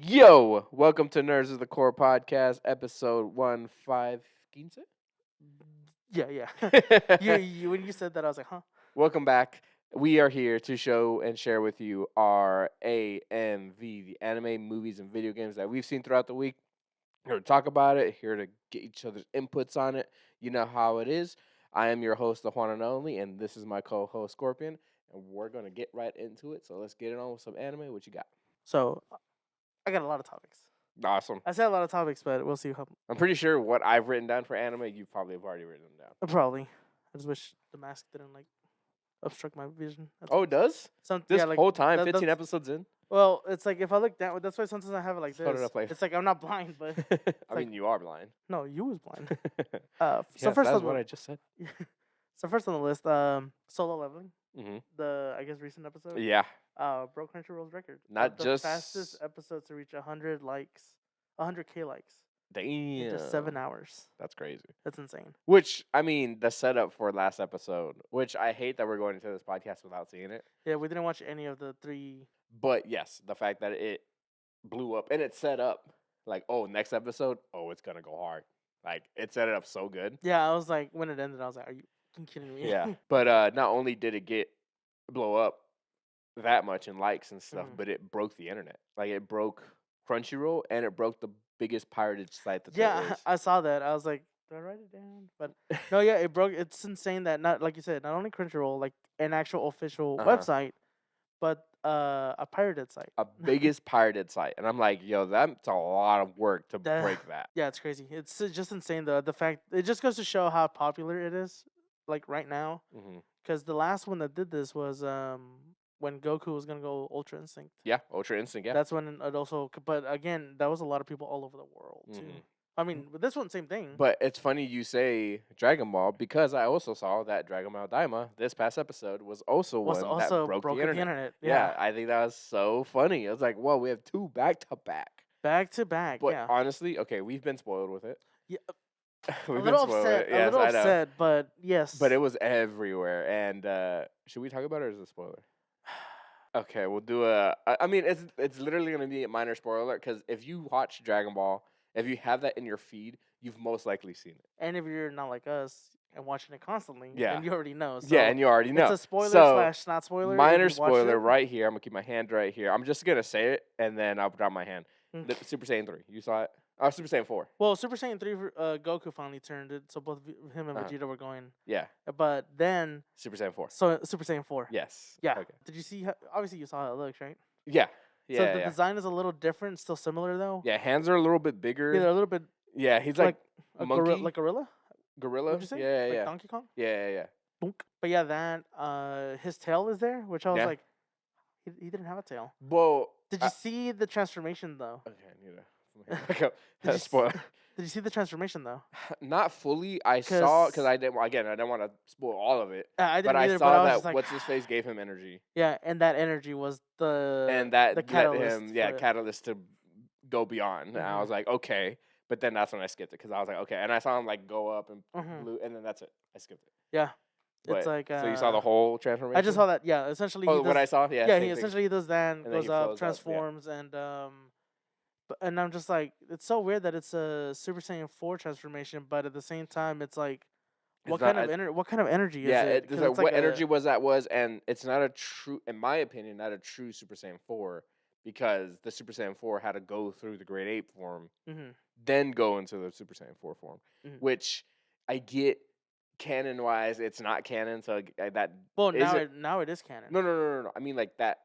Yo, welcome to Nerds of the Core podcast, episode 1515. Yeah. When you said that, I was like, huh? Welcome back. We are here to show and share with you our AMV, the anime, movies, and video games that we've seen throughout the week. Here to talk about it, here to get each other's inputs on it. You know how it is. I am your host, the one and only, and this is my co-host Scorpion, and we're gonna get right into it. So let's get it on with some anime. What you got? So I got a lot of topics. Awesome. I said a lot of topics, but we'll see how. I'm pretty sure what I've written down for anime, you probably have already written them down. Probably. I just wish the mask didn't obstruct my vision. Oh, it does? This Yeah, whole time, that- 15 that's- episodes in? Well, it's like if I look down, that's why sometimes I have it like Just hold it this. up like- It's like I'm not blind, but I mean, you are blind. no, you was blind. Yes, So first that's on what the, I just said. so first on the list, Solo Leveling, Hmm. the I guess recent episode. Yeah. Broke Crunchyroll's record. Not the just- fastest episode to reach 100 likes, 100K likes Damn. in just 7 hours. That's crazy. That's insane. Which, I mean, the setup for last episode, which I hate that we're going into this podcast without seeing it. Yeah, we didn't watch any of the 3. But yes, the fact that it blew up and it set up like, oh, next episode, oh, it's going to go hard. Like, it set it up so good. Yeah, I was like, when it ended, I was like, are you fucking kidding me? Yeah. But not only did it blow up that much in likes and stuff, Mhm. but it broke the internet. Like it broke Crunchyroll and it broke the biggest pirated site that there Yeah, is. I saw that. I was like, do I write it down? But no, yeah, it broke. It's insane that not like you said, not only Crunchyroll, like an actual official Uh-huh. website, but a pirated site. A biggest pirated site. And I'm like, yo, that's a lot of work to That- break that. Yeah, it's crazy. It's just insane. The fact it just goes to show how popular it is, like right now. Hmm. Because the last one that did this was when Goku was gonna go Ultra Instinct. Yeah, Ultra Instinct, yeah. That's when it also. But again, that was a lot of people all over the world too. Mhm. I mean, with this one, same thing. But it's funny you say Dragon Ball because I also saw that Dragon Ball Daima this past episode was also was one also that broke the internet. Yeah. Yeah, I think that was so funny. I was like, whoa, we have 2 back to back. Back to back. But yeah. honestly, okay, we've been spoiled with it. Yeah, We've a been little spoiled with upset. it. Yes, a little I know. upset, but yes. But it was everywhere. And should we talk about it or is it a spoiler? Okay, we'll do I mean, it's literally gonna be a minor spoiler because if you watch Dragon Ball, if you have that in your feed, you've most likely seen it. And if you're not like us and watching it constantly, Yeah. then you already know. So Yeah, and you already know. it's a spoiler So, slash not spoiler. if minor you watched spoiler it. right here. I'm gonna keep my hand right here. I'm just gonna say it and then I'll drop my hand. Mm. The Super Saiyan 3. You saw it? Oh, Super Saiyan 4. Well, Super Saiyan 3, Goku finally turned it, so both him and Uh-huh. Vegeta were going. Yeah, But then, Super Saiyan 4. so Super Saiyan 4. Yes. Yeah. Okay. Did you see? Obviously, you saw how it looks, right? Yeah. So Yeah. the Yeah. design is a little different, still similar though. Yeah. Hands are a little bit bigger. Yeah, they're a little bit Yeah, he's like a monkey? like gorilla. gorilla. Would you say? Yeah, Like yeah, Donkey Kong. yeah. Boonk. But yeah, that his tail is there, which I was Yeah. like, he didn't have a tail. Well, Did you see the transformation though? okay, I need to back up. Did you s- Spoiler. Did you see the transformation though? Not fully. I saw because 'Cause- I didn't. Again, I didn't want to spoil all of it. I didn't But I either. saw but I was that just like, what's his face gave him energy, yeah, and that energy was and that the let catalyst. him, for it. catalyst to go beyond. And I Mhm. was like, okay. But then that's when I skipped it because I was like, okay. And I saw him like go up and Mhm. blue, and then that's it. I skipped it. Yeah, But, it's like so you saw the whole transformation. I just saw that. Yeah, essentially. Oh, he what does, I saw. Yeah. yeah, same he thing. essentially does that, And then goes he up, flows up, yeah. transforms, and I'm just like, it's so weird that it's a Super Saiyan 4 transformation, but at the same time, it's like, It's what not kind of energy Yeah, is it? it's 'Cause like it's what a- energy was that was, and it's not a true, in my opinion, not a true Super Saiyan 4 because the Super Saiyan 4 had to go through the Great Ape form, Mhm. then go into the Super Saiyan 4 form, Mhm. which I get canon wise, it's not canon, so that Well, isn't- now it is canon. no. I mean like that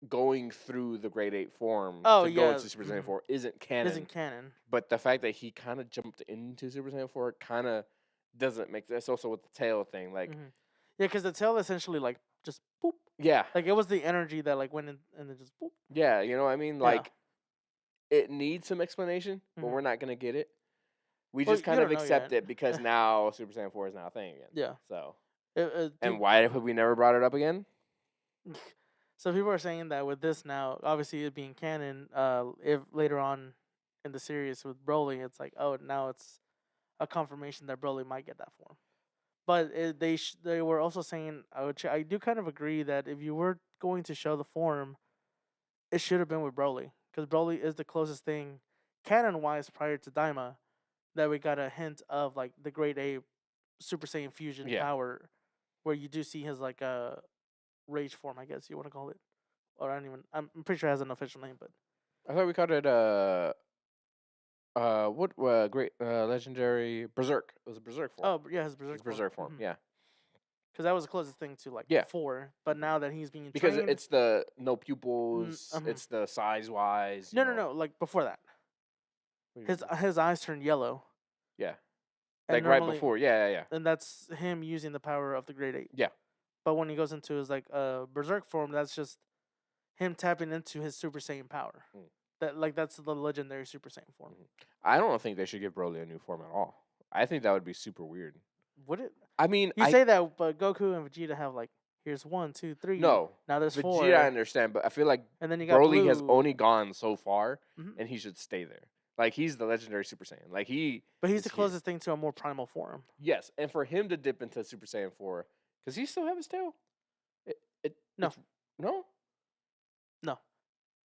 going through the Great Ape form Oh, to go yeah, into Super Saiyan mhm. 4 isn't canon. Isn't canon. But the fact that he kind of jumped into Super Saiyan 4 kind of doesn't make sense. Also with the tail thing, like Mhm. Yeah, because the tail essentially like just boop. yeah. Like it was the energy that like went in and then just boop. Yeah, you know what I mean? Yeah. Like, it needs some explanation, but Mhm. we're not going to get it. We Well, just you kind of don't know accept yet. it because now Super Saiyan 4 is now a thing again. Yeah. So, Dude, and why have we never brought it up again? so people are saying that with this now, obviously it being canon, if later on in the series with Broly, it's like, oh, now it's a confirmation that Broly might get that form. But they were also saying, I do kind of agree that if you were going to show the form, it should have been with Broly because Broly is the closest thing, canon wise, prior to Daima, that we got a hint of like the Great Ape Super Saiyan fusion Yeah. power, where you do see his like rage form, I guess you want to call it, or I don't even. I'm pretty sure it has an official name, but I thought we called it what great legendary Berserk. It was a Berserk form. oh yeah, his berserk It's Berserk form. Yeah. because that was the closest thing to like Yeah. 4. But now that he's being Because trained, it's the no pupils. It's the size wise. no, like before that, his eyes turned yellow. Yeah. And Like right normally- before. Yeah. and that's him using the power of the Great Ape. Yeah. But when he goes into his like berserk form, that's just him tapping into his Super Saiyan power. Mm. That's the legendary Super Saiyan form. I don't think they should give Broly a new form at all. I think that would be super weird. Would it? I mean, You say that, but Goku and Vegeta have like here's 1, 2, 3. no. Now there's 4. Vegeta, I understand, but I feel like And then you got Broly has Blue. only gone so far, Mhm. and he should stay there. Like he's the legendary Super Saiyan. Like But he's is the here. closest thing to a more primal form. Yes, and for him to dip into Super Saiyan 4, does he still have his tail? No. No. No.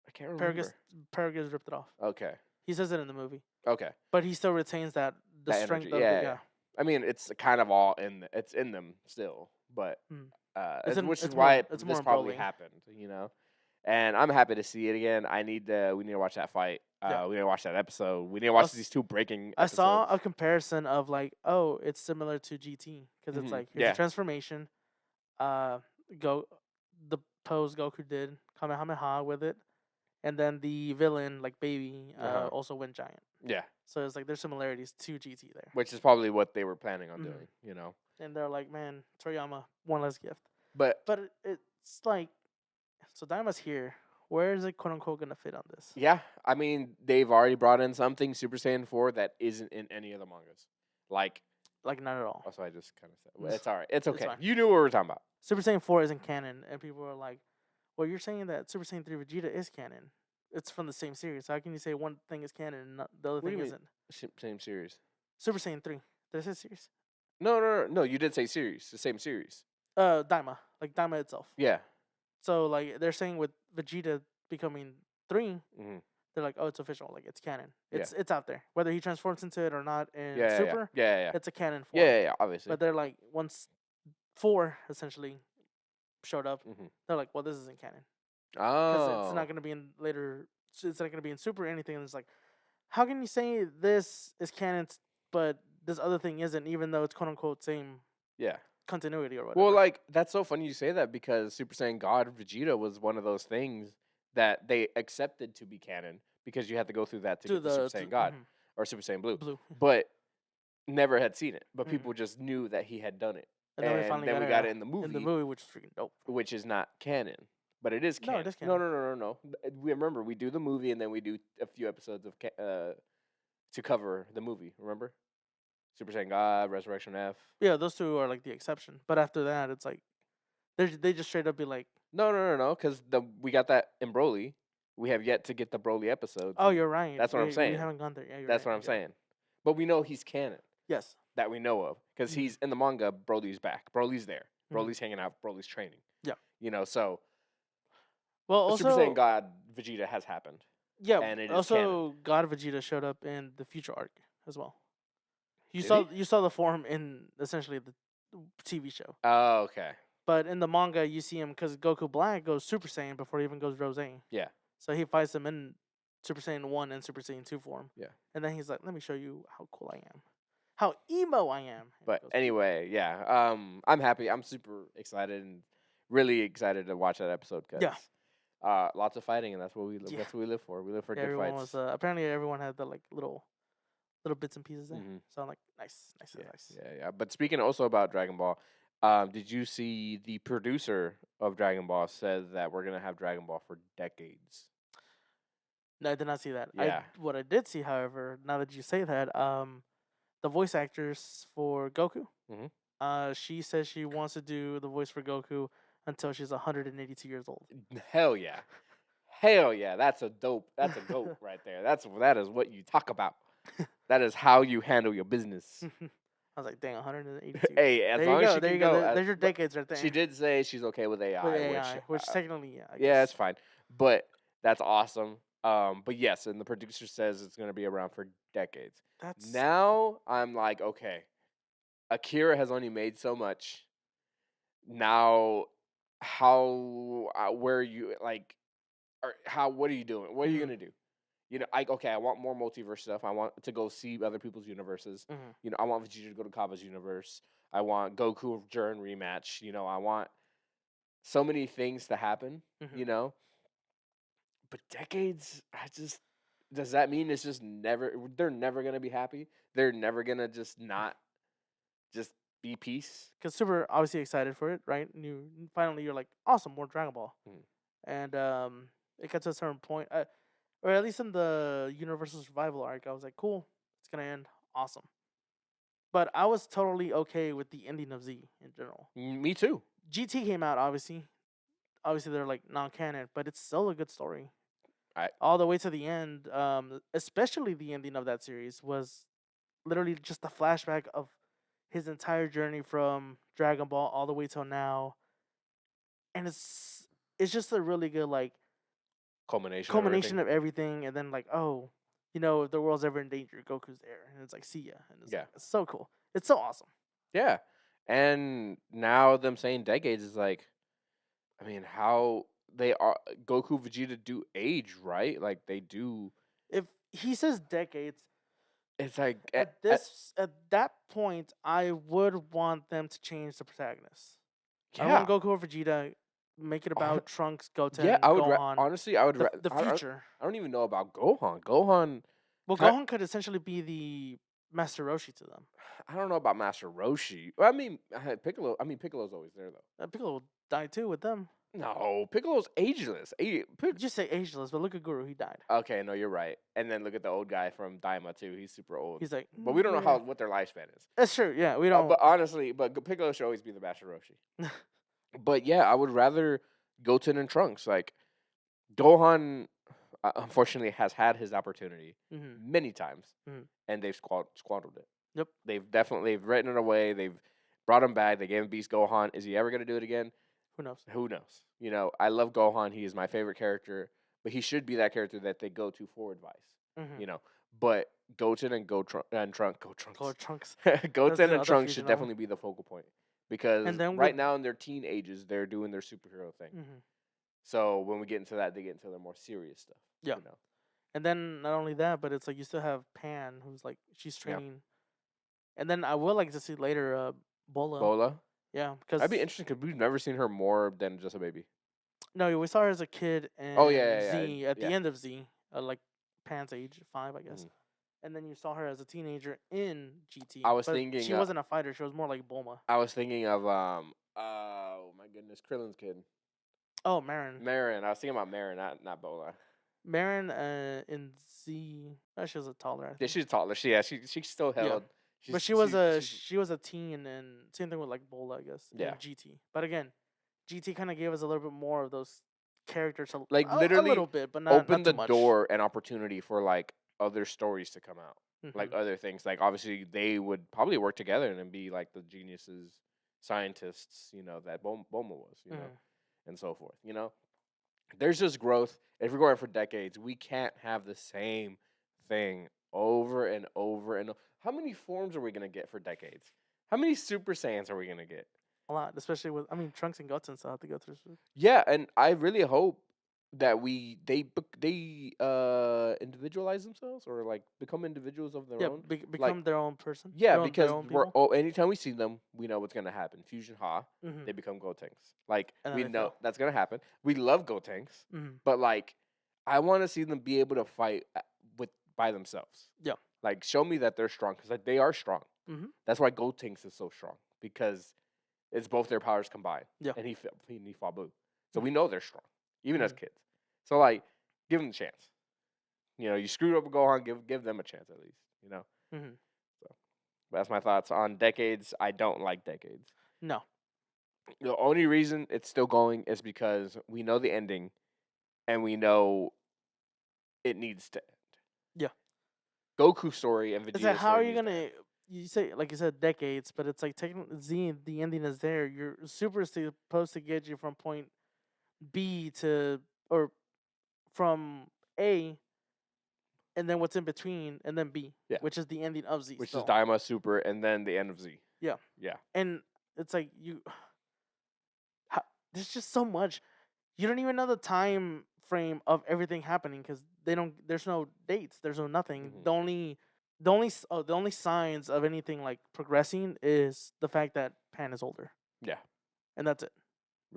I can't remember. Paragus ripped it off. Okay. He says it in the movie, Okay. but he still retains the That strength energy. of Yeah, it. yeah. I mean, it's kind of all it's in them still, but Mm. which is it's why more- it's this more probably Broly. happened, And I'm happy to see it again. We need to watch that fight. Yeah. We need to watch that episode. We need to watch s- these two breaking. I saw a episodes. comparison of like, oh, it's similar to GT because it's Mhm. like here's Yeah. a transformation. The pose Goku did Kamehameha with it, and then the villain like Baby also went giant. Yeah, So it's like there's similarities to GT there, which is probably what they were planning on Mhm. doing. and they're like, man, Toriyama, one less gift. But But it's like, so Daima's here. Where is it quote unquote gonna fit on this? yeah, I mean, they've already brought in something Super Saiyan 4 that isn't in any of the mangas. Like, Like not at all. also I just kind of said, well, it's all right. It's It's okay. fine. You knew what we were talking about. Super Saiyan 4 isn't canon, and people are like, well, you're saying that Super Saiyan 3 Vegeta is canon. It's from the same series. How can you say one thing is canon and the other What do thing you mean? isn't? Same series. Super Saiyan 3. Did I say series? No. You did say series. The same series. Daima. Like Daima itself. Yeah. So, like, they're saying with Vegeta becoming 3, Mhm. they're like, oh, it's official. Like, it's canon. Yeah. It's out there. Whether he transforms into it or not in Yeah. Super, Yeah. it's a canon form. Yeah. Obviously. But they're like, once 4 essentially showed up, Mhm. they're like, well, this isn't canon. Because Oh. it's not going to be in later. It's not going to be in Super or anything. And it's like, how can you say this is canon, but this other thing isn't, even though it's quote unquote same Yeah. continuity or whatever? Well, like that's so funny you say that because Super Saiyan God Vegeta was one of those things that they accepted to be canon because you had to go through that to get the Super Saiyan God or Super Saiyan Blue, Blue. but never had seen it. But Mhm. people just knew that he had done it, And then we finally got it in the movie, in the movie, which is freaking dope. which is not canon. But it is No, canon. it is No, canon. no. We remember we do the movie and then we do a few episodes of to cover the movie. Remember, Super Saiyan God, Resurrection F. Yeah, those two are like the exception. But after that, it's like they just straight up be like, No, because we got that in Broly. We have yet to get the Broly episodes. oh, you're right. That's what I'm We saying. haven't gone there. Yeah, you're That's right, what I'm you're right. saying. But we know he's canon Yes. that we know of because Mhm. he's in the manga. Broly's back. Broly's there. Mhm. Broly's hanging out. Broly's training. Yeah. So Well, the also, Super Saiyan God Vegeta has happened. yeah. and it is Also, God Vegeta showed up in the Future arc as well. You Did saw he? you saw the form in essentially the TV show, Oh, okay. but in the manga you see him because Goku Black goes Super Saiyan before he even goes Rose. Yeah. So he fights him in Super Saiyan 1 and Super Saiyan 2 form. Yeah. And then he's like, "Let me show you how cool I am, how emo I am." And he But goes, anyway, yeah. I'm happy. I'm super excited and really excited to watch that episode. Cause, Yeah. lots of fighting, and that's what we Yeah. that's what we live for. We live for yeah, good everyone fights. was apparently everyone had the like little bits and pieces there. Mhm. So I'm like, nice. Yeah. But speaking also about Dragon Ball, did you see the producer of Dragon Ball said that we're gonna have Dragon Ball for decades? No, I did not see that. Yeah. What I did see, however, now that you say that, the voice actress for Goku, Mhm. she says she wants to do the voice for Goku until she's 182 years old. Hell yeah, hell yeah. That's a dope. That's a goat right there. That is what you talk about. That is how you handle your business. I was like, dang, 182. Hey, as there long you as go. she There can you go. go. There's your decades right there. She did say she's okay with AI, with AI, which which technically, yeah. I yeah, guess. it's fine. But that's awesome. But yes, and the producer says it's gonna be around for decades. That's Now I'm like, okay, Akira has only made so much. Now, how where are you like, or how what are you doing? What are you mhm, gonna do? Okay, I want more multiverse stuff. I want to go see other people's universes. mhm, I want Vegeta to go to Kabba's universe. I want Goku Jiren rematch. I want so many things to happen. mhm. You know, but decades, I just does that mean it's just never? They're never gonna be happy. They're never gonna just not just be peace. Because super obviously excited for it, right? And you finally you're like, awesome, more Dragon Ball, Mm. and it gets to a certain point, or at least in the Universal Survival arc, I was like, cool, it's gonna end, awesome. But I was totally okay with the ending of Z in general. Me too. GT came out, obviously they're like non-canon, but it's still a good story. I All the way to the end, especially the ending of that series was literally just a flashback of his entire journey from Dragon Ball all the way till now, and it's just a really good like culmination of everything. culmination of everything. And then like, oh, if the world's ever in danger, Goku's there, and it's like, see ya, and it's Yeah. like, it's so cool, it's so awesome. Yeah. And now them saying decades is like, I mean, how they are Goku Vegeta do age, right? Like they do. If he says decades, It's like at that point, I would want them to change the protagonist. I don't yeah. want Goku or Vegeta. Make it Hon- about Trunks, Yeah, Goten, I would Gohan, honestly I would the future. I don't even know about Gohan. Gohan Well, ki- Gohan could essentially be the Master Roshi to them. I don't know about Master Roshi. Well, I mean, Piccolo. I mean, Piccolo's always there though. Piccolo will die too with them. No, Piccolo's ageless. Just say ageless, but look at Guru, he died. Okay, no, you're right. And then look at the old guy from Daima too. He's super old. He's like, But we don't know yeah. what their lifespan is. That's true. Yeah, we don't. But honestly, Piccolo should always be the Master Roshi. But yeah, I would rather Goten and Trunks. Like Gohan, unfortunately, has had his opportunity Mhm. many times, Mhm. and they've squandered it. Yep. They've written it away. They've brought him back. They gave him Beast Gohan. Is he ever gonna do it again? Who knows? Who knows? I love Gohan. He is my favorite character, but he should be that character that they go to for advice. Mhm. But Goten and Trunks, Color Trunks. Goten the and other Trunks fusion should of 'em. definitely be the focal point because And then right with now in their teen ages, they're doing their superhero thing. Mhm. So when we get into that, they get into the more serious stuff. Yeah. And then not only that, but it's like you still have Pan, who's like she's Yeah. training. And then I would like to see later Bola. Bola. Yeah, because That'd be interesting because we've never seen her more than just a baby. no, we saw her as a kid Oh in yeah, Z at the yeah. end of Z, like Pan's age 5, I guess. Mhm. And then you saw her as a teenager in GT. I was but thinking, she wasn't a fighter; she was more like Bulma. I was thinking of oh my goodness, Krillin's kid, Oh, Marin. Marin. I was thinking about Marin, not Bola. Marin in Z. Oh, she was a taller. I Yeah, think. she's taller. She still held. But she was a teen, and same thing with like Bola, I guess. Yeah. In GT. But again, GT kind of gave us a little bit more of those characters, like a literally little bit, but not open not the too much. door and opportunity for like other stories to come out, like Mhm. other things. Like obviously they would probably work together and then be like the geniuses, scientists. That Bulma was. Mhm. And so forth. There's just growth. If we're going for decades, we can't have the same thing over and over and how many forms are we gonna get for decades? How many Super Saiyans are we gonna get? A lot, especially with Trunks and Goten still have to go through. Yeah, and I really hope that they individualize themselves or like become individuals of their Yeah, own. become their own person. Yeah, their because own we're people. anytime we see them, we know what's gonna happen. Fusion Ha, Mhm. they become Gotenks. Like And then we they know fail. that's gonna happen. We love Gotenks, Mhm. but like I want to see them be able to fight by themselves. Yeah. Like show me that they're strong because like, they are strong. Mhm. That's why Gotenks is so strong because it's both their powers combined. Yeah. And he fought Boo, so Mhm. we know they're strong even as Mhm. kids. So like give them a chance. You screwed up with Gohan, give them a chance at least. Mhm. So that's my thoughts on decades. I don't like decades. No. The only reason it's still going is because we know the ending, and we know it needs to end. Yeah. Goku's story and It's Vegeta's like, how are story you needs to gonna? end. You say, like you said, decades, but it's like technically Z. The ending is there. Your super is supposed to get you from point B to or from A, and then what's in between, and then B, Yeah. which is the ending of Z. which still. is Daima Super, and then the end of Z. Yeah. Yeah. And it's like there's just so much. You don't even know the time frame of everything happening because they don't. There's no dates. There's no nothing. Mhm. The only signs of anything like progressing is the fact that Pan is older, Yeah. and that's it.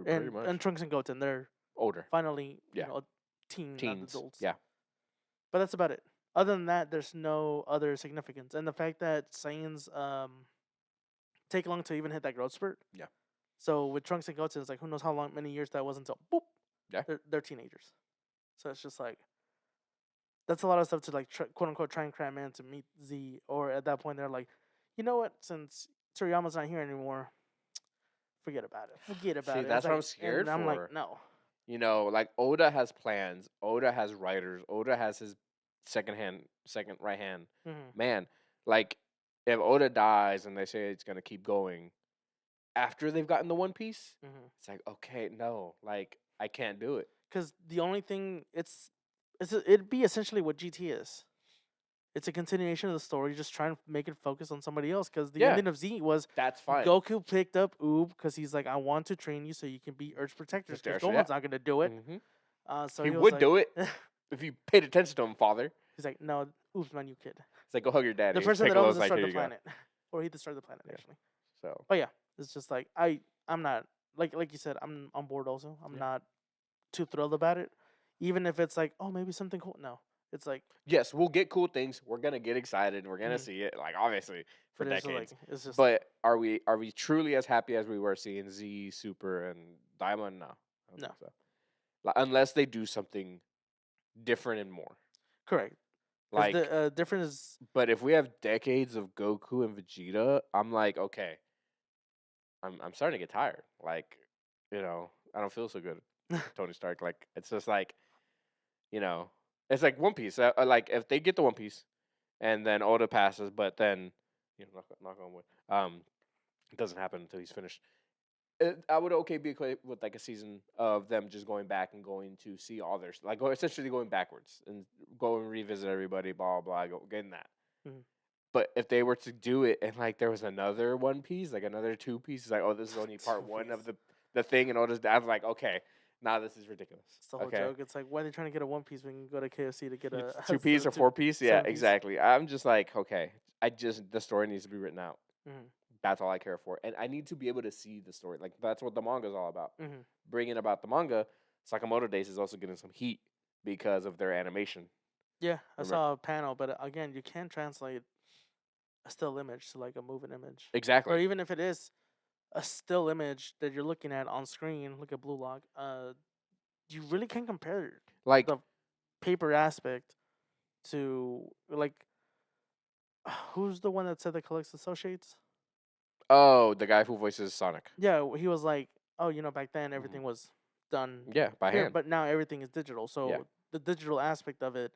Pretty much. And Trunks and Goten, they're Older. finally Yeah. teen Teens. adults. Yeah. But that's about it. Other than that, there's no other significance. And the fact that Saiyans take long to even hit that growth spurt. Yeah. So with Trunks and Goten, it's like who knows how many years that was until boop. Yeah. They're teenagers. So it's just like that's a lot of stuff to like quote unquote try and cram in to meet Z. Or at that point they're like, you know what? Since Toriyama's not here anymore, forget about it. Forget about See, it. that's It's what I'm like- scared and I'm for. like, no. You know, like Oda has plans. Oda has writers. Oda has his second right hand Mhm. man. Like, if Oda dies and they say it's gonna keep going after they've gotten the One Piece, Mhm. it's like, okay, no, like I can't do it. Because the only thing it'd be essentially what GT is. It's a continuation of the story, just trying to make it focus on somebody else. Because the Yeah. ending of Z was That's fine. Goku picked up Oob because he's like, I want to train you so you can be Earth's protectors. Because Protector, Gohan's yeah. not gonna do it. So he was would like, do it if you paid attention to him, father. He's like, no, Oob's my new kid. It's like, go hug your daddy. The person that owns Piccolo's the like, start here the you go. planet, or he destroyed the planet Yeah. actually. So, But yeah, it's just like I'm not like you said, I'm on board also. I'm Yeah. not too thrilled about it, even if it's like, oh, maybe something cool. No, it's like, yes, we'll get cool things. We're gonna get excited. We're gonna Mhm. see it, like obviously for but it's decades. like it's just. But are we truly as happy as we were seeing Z, Super, and Diamond? No, I don't No. think so. Unless they do something different and more. Correct. Like, The difference is but if we have decades of Goku and Vegeta, I'm like, okay, I'm starting to get tired. Like, you know, I don't feel so good. Tony Stark. Like, it's just like, you know, it's like One Piece. Like, if they get the One Piece, and then Oda passes, but then, you know, knock on wood, it doesn't happen until he's finished. I would be okay with like a season of them just going back and going to see all their essentially going backwards and go and revisit everybody, blah blah, getting that. Mhm. But if they were to do it and like there was another One Piece, like another two pieces, like, oh, this is only part one of the thing, and all this, I'm like, okay, now this is ridiculous. it's the whole Okay, joke. It's like, why are they trying to get a One Piece when you can go to KFC to get a two piece or 4 piece? Yeah, 7 piece? exactly. I'm just like, okay, the story needs to be written out. Mhm. That's all I care for, and I need to be able to see the story. Like, that's what the manga is all about. Mhm. Bringing about the manga, Sakamoto Days is also getting some heat because of their animation. Yeah, I Remember- saw a panel, but again, you can't translate a still image to like a moving image. Or Exactly. even if it is a still image that you're looking at on screen, look at Blue Log. You really can't compare Like, the paper aspect to like who's the one that said that collects associates? oh, the guy who voices Sonic. Yeah, he was like, oh, back then everything was done Yeah, by here, hand. but now everything is digital. So Yeah. the digital aspect of it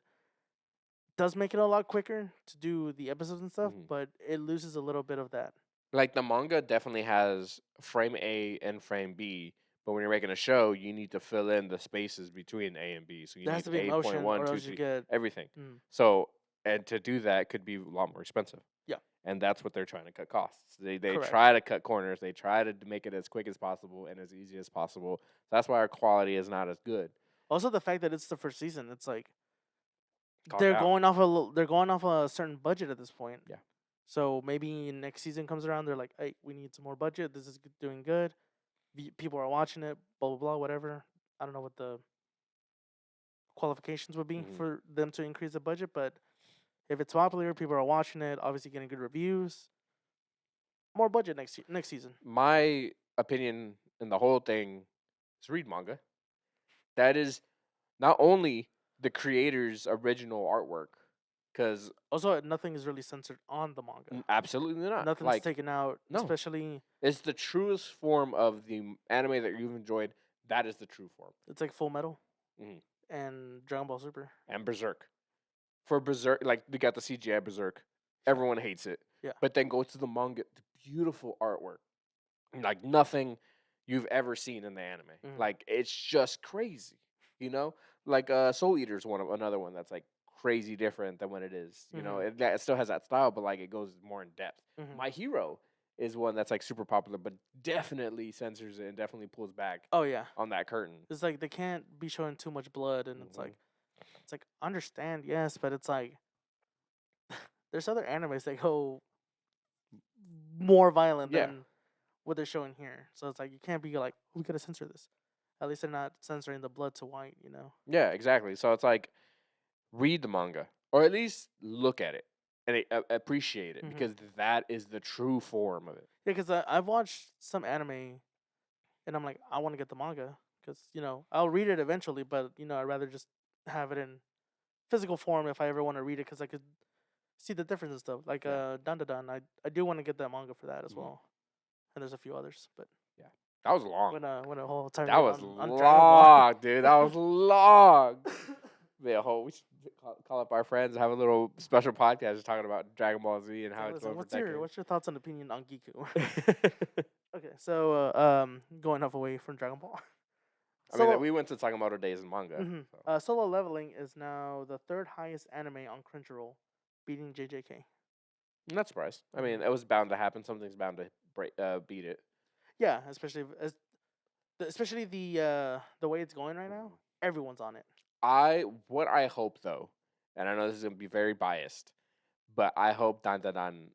does make it a lot quicker to do the episodes and stuff, Mhm. but it loses a little bit of that. Like, the manga definitely has frame A and frame B, but when you're making a show, you need to fill in the spaces between A and B. So you There has need to be motion, 8.1, or 2, else you 3, get everything. Mm. So, and to do that could be a lot more expensive. Yeah. And that's what they're trying to cut costs. They Correct. try to cut corners. They try to make it as quick as possible and as easy as possible. That's why our quality is not as good. Also, the fact that it's the first season, it's like Call they're it out. going off a certain budget at this point. Yeah. So maybe next season comes around, they're like, hey, we need some more budget. This is doing good. People are watching it. Blah blah blah. Whatever. I don't know what the qualifications would be Mhm. for them to increase the budget, but if it's popular, people are watching it. Obviously, getting good reviews. More budget next season. My opinion in the whole thing is read manga. That is not only the creator's original artwork, because Also, nothing is really censored on the manga. absolutely not. Nothing's Like, taken out, no. especially it's the truest form of the anime that you've enjoyed. That is the true form. it's like Full Metal Mhm. and Dragon Ball Super. And Berserk. For Berserk, like, we got the CGI Berserk. Everyone hates it. Yeah. But then go to the manga, the beautiful artwork. Like, nothing you've ever seen in the anime. Mhm. Like, it's just crazy. You know? Like Soul Eater's another one that's like crazy different than what it is. You know, Mhm. it still has that style, but like it goes more in depth. Mhm. My Hero is one that's like super popular, but definitely censors it and definitely pulls back Oh yeah. on that curtain. It's like they can't be showing too much blood, and Mhm. it's like understand, yes, but it's like there's other animes that go more violent Yeah. than what they're showing here. So it's like you can't be like, we gotta censor this. At least they're not censoring the blood to white, you know. Yeah, exactly. So it's like read the manga or at least look at it and appreciate it Mm-hmm. because that is the true form of it. Yeah, because I've watched some anime, and I'm like, I want to get the manga because I'll read it eventually, but I'd rather just have it in physical form if I ever want to read it because I could see the difference and stuff. Like Yeah. Dan Dan Dan, I do want to get that manga for that as Mhm. well, and there's a few others, but Yeah. That was long. when a whole That tirade was on Dragon Ball. long, dude. That was long. Yeah, we should call up our friends and have a little special podcast just talking about Dragon Ball Z and how So it's listen, going for decades. what's your thoughts and opinion on Giku? Okay, so going off away from Dragon Ball. I mean, Solo, we went to Sakamoto Days in manga. So. Solo Leveling is now the third highest anime on Crunchyroll, beating JJK. I'm not surprised. I mean, it was bound to happen. Something's bound to beat it. Yeah, especially the way it's going right now. Everyone's on it. What I hope though, and I know this is gonna be very biased, but I hope Dan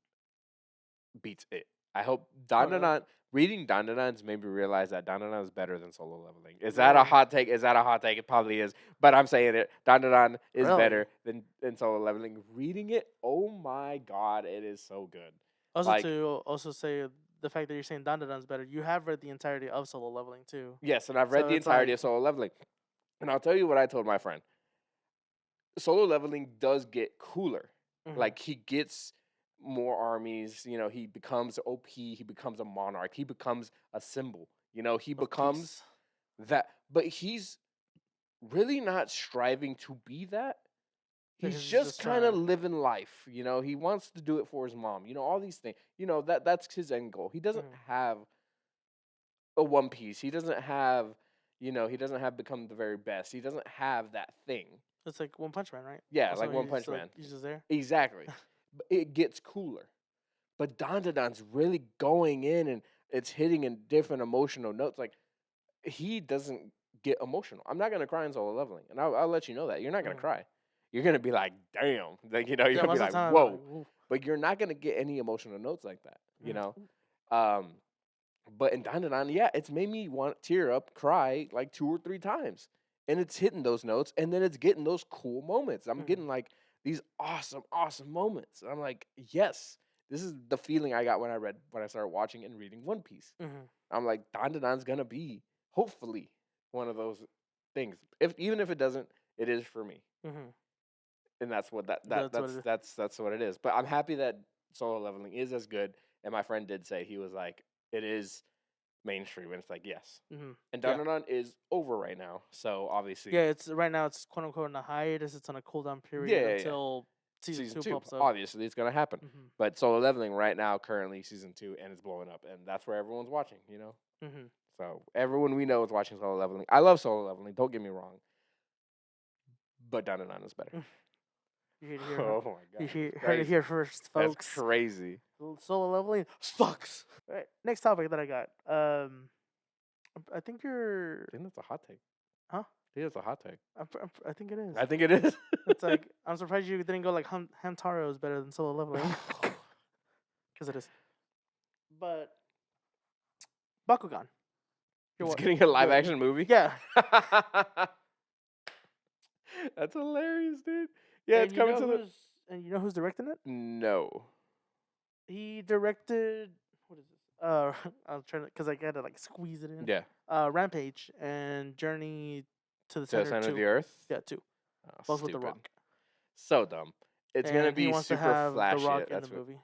beats it. I hope Oh, really? reading Dandan's made me realize that Dandadan is better than Solo Leveling. Is that a Really? hot take? Is that a hot take? It probably is, but I'm saying it. Dandadan is Really? better than Solo Leveling. Reading it, oh my god, it is so good. Also, Like, to also say the fact that you're saying Dandadan's better, you have read the entirety of Solo Leveling too. yes, and I've read So the it's entirety like, of Solo Leveling, and I'll tell you what I told my friend. Solo Leveling does get cooler. mhm, Like he gets more armies. You know, he becomes OP. He becomes a monarch. He becomes a symbol. You know, he of becomes peace. that. But he's really not striving to be that. He's Because he's just just kind of trying. living life. You know, he wants to do it for his mom. You know, all these things. You know, that's his end goal. He doesn't Mhm. have a One Piece. He doesn't have. You know, he doesn't have become the very best. He doesn't have that thing. It's like One Punch Man, right? Yeah, Also, like One Punch Man. he's just there. Exactly. But it gets cooler. But Dandadan's really going in and it's hitting in different emotional notes. Like he doesn't get emotional. I'm not gonna cry in Solo Leveling, and I'll let you know that you're not gonna Mhm. cry. You're gonna be like, damn, like you're Yeah, gonna be most of like, the time, I'm like, whoa. ooh. But you're not gonna get any emotional notes like that. You Mhm. know. Um, but in Dandadan, yeah, it's made me want tear up, cry like 2 or 3 times, and it's hitting those notes, and then it's getting those cool moments. I'm Mhm. getting like these awesome moments. I'm like, yes, this is the feeling I got when I started watching and reading One Piece. Mhm. I'm like, Dandadan's gonna be hopefully one of those things. Even if it doesn't, it is for me, Mhm. and that's what That's what it is. that's what it is. But I'm happy that Solo Leveling is as good. And my friend did say he was like, it is mainstream, and it's like yes. Mhm. And Yeah. Dandadan is over right now, so obviously, Yeah, it's right now. It's quote unquote on a hiatus. It's on a cooldown period yeah. until season Season two two, pops up. obviously, it's gonna happen. Mhm. But Solo Leveling right now, currently season 2, and it's blowing up, and that's where everyone's watching. You know, Mhm. so everyone we know is watching Solo Leveling. I love Solo Leveling. Don't get me wrong, but Dandadan is better. You heard it here. Oh my You god, that's heard it crazy. here first, That's folks. crazy. Solo leveling sucks. All right, next topic that I got. I think you're. I think that's a hot take. Huh? I think that's a hot take. I think it is. I think it is. It's like I'm surprised you didn't go like Hamtaro is better than Solo Leveling, because it is. But Bakugan. It's getting a live action movie. Yeah. That's hilarious, dude. Yeah, it's coming to the. And you know who's directing it? No. He directed what is this? I was trying to because I gotta like squeeze it in. Yeah. Rampage and Journey to the To the Center center of 2. the earth. Yeah, 2. Oh, Both with The stupid. Rock. So dumb. It's gonna And he be wants to super have flashy. The Rock in That's the what. movie.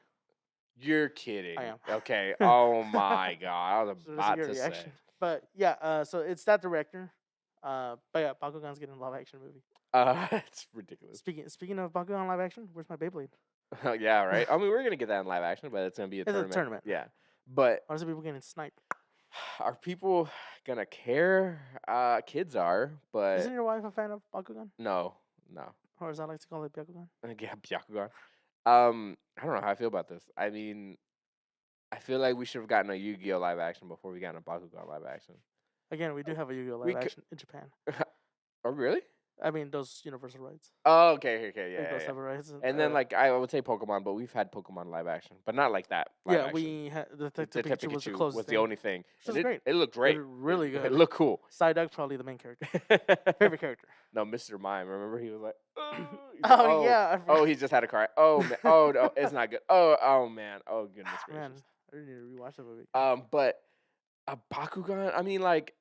You're kidding. I am. Okay. Oh my god. I was So this is about your to say. reaction. But yeah, so it's that director. But yeah, Bakugan's getting a live action movie. It's ridiculous. Speaking of Bakugan live action, where's my Beyblade? Yeah, right. I mean, we're gonna get that in live action, but it's gonna be a It's tournament. a tournament. Yeah, but Honestly, people getting sniped. Are people gonna care? Kids are, but Isn't your wife a fan of Bakugan, no, no. or as I like to call it, Byakugan? Yeah, Byakugan. I don't know how I feel about this. I mean, I feel like we should have gotten a Yu-Gi-Oh live action before we got a Bakugan live action. Again, we do have a Yu-Gi-Oh We live could. action in Japan. Oh, really? I mean, those universal rights, Oh, okay, like yeah, those yeah. type of rights. And then like I would say Pokemon, but we've had Pokemon live action, but not like that live yeah, action. we had the Detective Detective Pikachu was the Pikachu closest was the thing, only thing. which And was great. it looked great. Really It good. looked cool. Psyduck, probably the main character, favorite character. No, Mr. Mime. Remember he was like, he's like, Oh yeah, I oh, forgot. he just had a car. Oh man, oh no, it's not good. Oh man, oh goodness Man, gracious. I really need to rewatch that movie. But a Bakugan. I mean, like,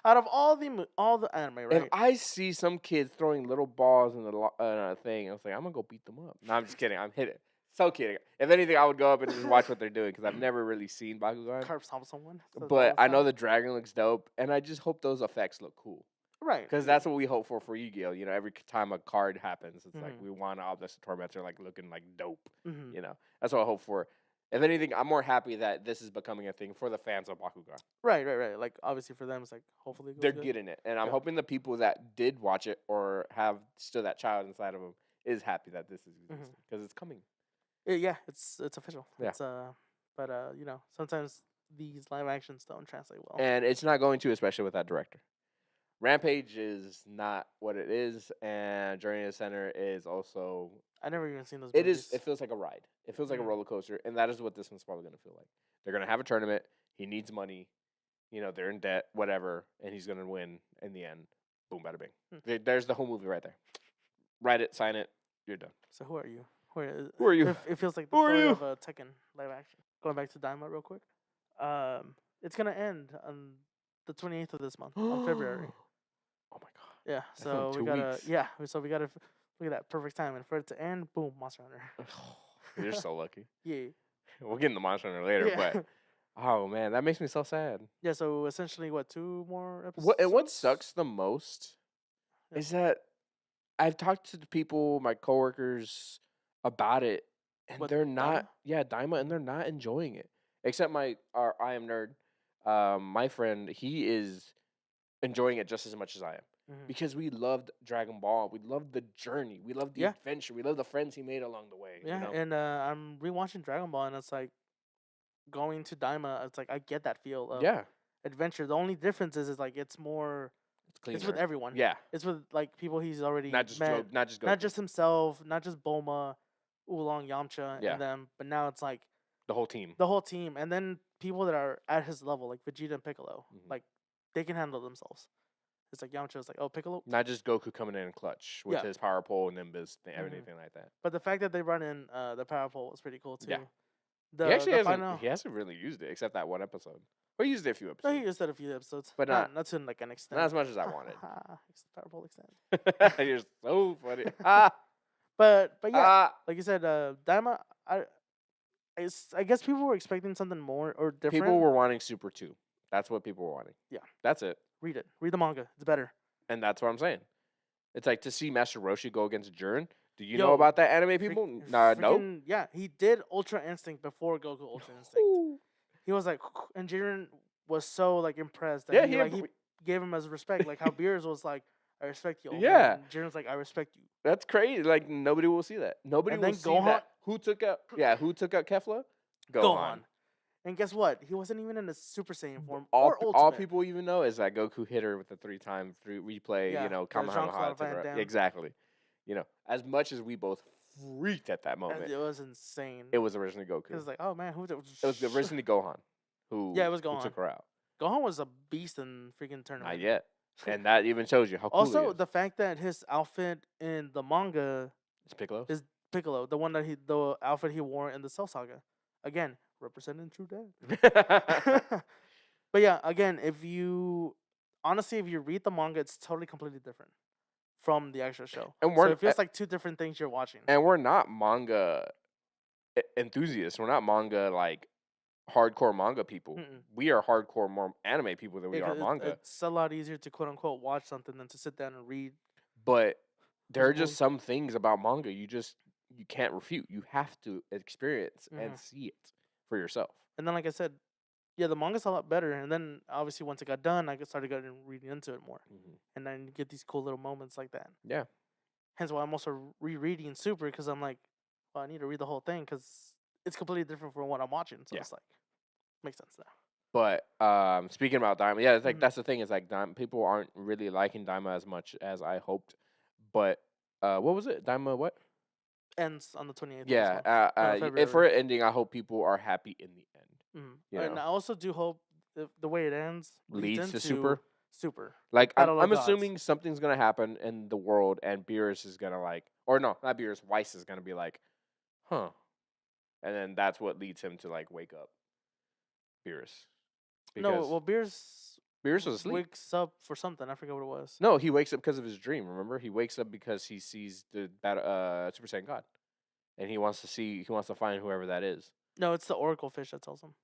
Out of all the anime, if right? I see some kids throwing little balls in a thing, I was like, I'm gonna go beat them up. No, I'm just kidding. I'm kidding. So kidding. If anything, I would go up and just watch what they're doing because I've never really seen Bakugan. Carp stomp someone. Says all But the I know time. the dragon looks dope, and I just hope those effects look cool. Right. Because that's what we hope for Yu-Gi-Oh. You know, every time a card happens, it's like Mhm. we want Obelisk Tormentor like looking like dope. Mhm. You know, that's what I hope for. If anything, I'm more happy that this is becoming a thing for the fans of Bakugan. Right. Like obviously for them, it's like hopefully it goes They're good. getting it, and I'm Yeah. hoping the people that did watch it or have still that child inside of them is happy that this is existing because it's coming. Yeah, it's official. Yeah. It's but you know, sometimes these live actions don't translate well. And it's not going to, especially with that director. Rampage is not what it is, and Journey to the Center is also. I never even seen those. It movies. is. It feels like a ride. It feels like a Mhm. roller coaster, and that is what this one's probably going to feel like. They're going to have a tournament. He needs money. You know, they're in debt, whatever, and he's going to win in the end. Boom, bada bing. There's the whole movie right there. Write it, sign it. You're done. So who are you? Who are you? It feels like the Who are story you? of a Tekken live action. Going back to Daima real quick. It's gonna end on the 28th of this month, on February. Oh my god. Yeah, That's in so 2 we gotta weeks. so we gotta look at that perfect time, and for it to end, boom, Monster Hunter. You're so lucky. Yeah. We'll get into Monster Hunter later, Yeah. but oh man, that makes me so sad. Yeah. So essentially, what, 2 more episodes? What sucks the most Yeah. is that I've talked to the people, my coworkers, about it, and What, they're not. Daima? Yeah, Daima, and they're not enjoying it. Except our I am nerd, my friend, he is enjoying it just as much as I am Mhm. because we loved Dragon Ball, we loved the journey, we loved the Yeah. adventure, we loved the friends he made along the way. Yeah, You know? and I'm rewatching Dragon Ball, and it's like going to Daima. It's like I get that feel of Yeah, adventure. The only difference is like it's more. it's It's with cleaner. everyone. Yeah, It's with like people he's already not just met, not just not Goku. just himself, not just Bulma, Oolong, Yamcha, Yeah. and them, but now it's like the whole team. the whole team, and then people that are at his level, like Vegeta and Piccolo, Mhm. like they can handle themselves. It's like Yamcha's like, oh, Piccolo. Not just Goku coming in clutch with Yeah. his power pole, Nimbus, Mhm. everything like that. But the fact that they run in the power pole was pretty cool too. Yeah. The, He actually the hasn't. final. He hasn't really used it except that one episode. Well, he used it a few No, episodes, he used it a few episodes, But not to like an extent. not as much as I wanted. Power pole extent. You're so funny. Ah, But yeah, ah. like you said, Daima. I guess people were expecting something more or different. People were wanting Super 2. That's what people were wanting. Yeah. That's it. Read it. Read the manga. It's better. And that's what I'm saying. It's like to see Master Roshi go against Jiren. Do you Yo, know about that anime, people? Nah, no. Freaking- Yeah, he did Ultra Instinct before Goku Ultra Instinct. He was like, and Jiren was so like impressed that Yeah, he gave him as respect, like how Beerus was like, "I respect you." old man," Yeah. and Jiren's like, "I respect you." That's crazy. Like nobody will see that. Nobody And will then see Gohan- that. Who took out? Yeah, who took out Kefla? Gohan. And guess what? He wasn't even in a Super Saiyan form All, or Ultimate. all people even know is that Goku hit her with the 3-time replay. Yeah, You know, the Jean-Claude Kamehameha. Van took her out. Damme. Exactly. You know, as much as we both freaked at that And moment, it was insane. it was originally Goku. It was like, oh man, who's it? It was originally Gohan who, Yeah, it was who Gohan. took her out. Gohan was a beast in freaking tournament. Not yet. And that even shows you how cool he Also, is. the fact that his outfit in the manga It's Piccolo. is Piccolo, the outfit he wore in the Cell Saga, again representing true dad. But yeah, again, if you read the manga, it's totally completely different from the actual show. And So it feels like two different things you're watching. And we're not manga enthusiasts. We're not manga like hardcore manga people. Mm-mm. We are hardcore more anime people than we Yeah, are 'cause manga. It's a lot easier to quote unquote watch something than to sit down and read. But there are Visually. just some things about manga you can't refute. You have to experience and Mhm. see it for yourself. And then, like I said, Yeah, the manga's a lot better, and then obviously once it got done, I started getting reading into it more, and then you get these cool little moments like that. Yeah. Hence why I'm also rereading Super because I'm like, well, I need to read the whole thing because it's completely different from what I'm watching. So Yeah. it's like, makes sense now. But speaking about Daima, yeah, it's like Mhm. that's the thing. Is like people aren't really liking Daima as much as I hoped. But what was it? Daima what? Ends on the 28th of this Yeah. month. Or If February. for it ending, I hope people are happy in the end. You And know, I also do hope the way it ends leads leads into to Super. Super. Like Battle of I'm Gods. assuming something's gonna happen in the world, and Beerus is gonna like, or no, not Beerus. Weiss is gonna be like, huh, and then that's what leads him to like wake up Beerus. No, Because well, Beerus Beerus was asleep. wakes up for something. I forget what it was. No, he wakes up because of his dream. Remember, he wakes up because he sees the Super Saiyan God, and he wants to find whoever that is. No, it's the Oracle fish that tells him.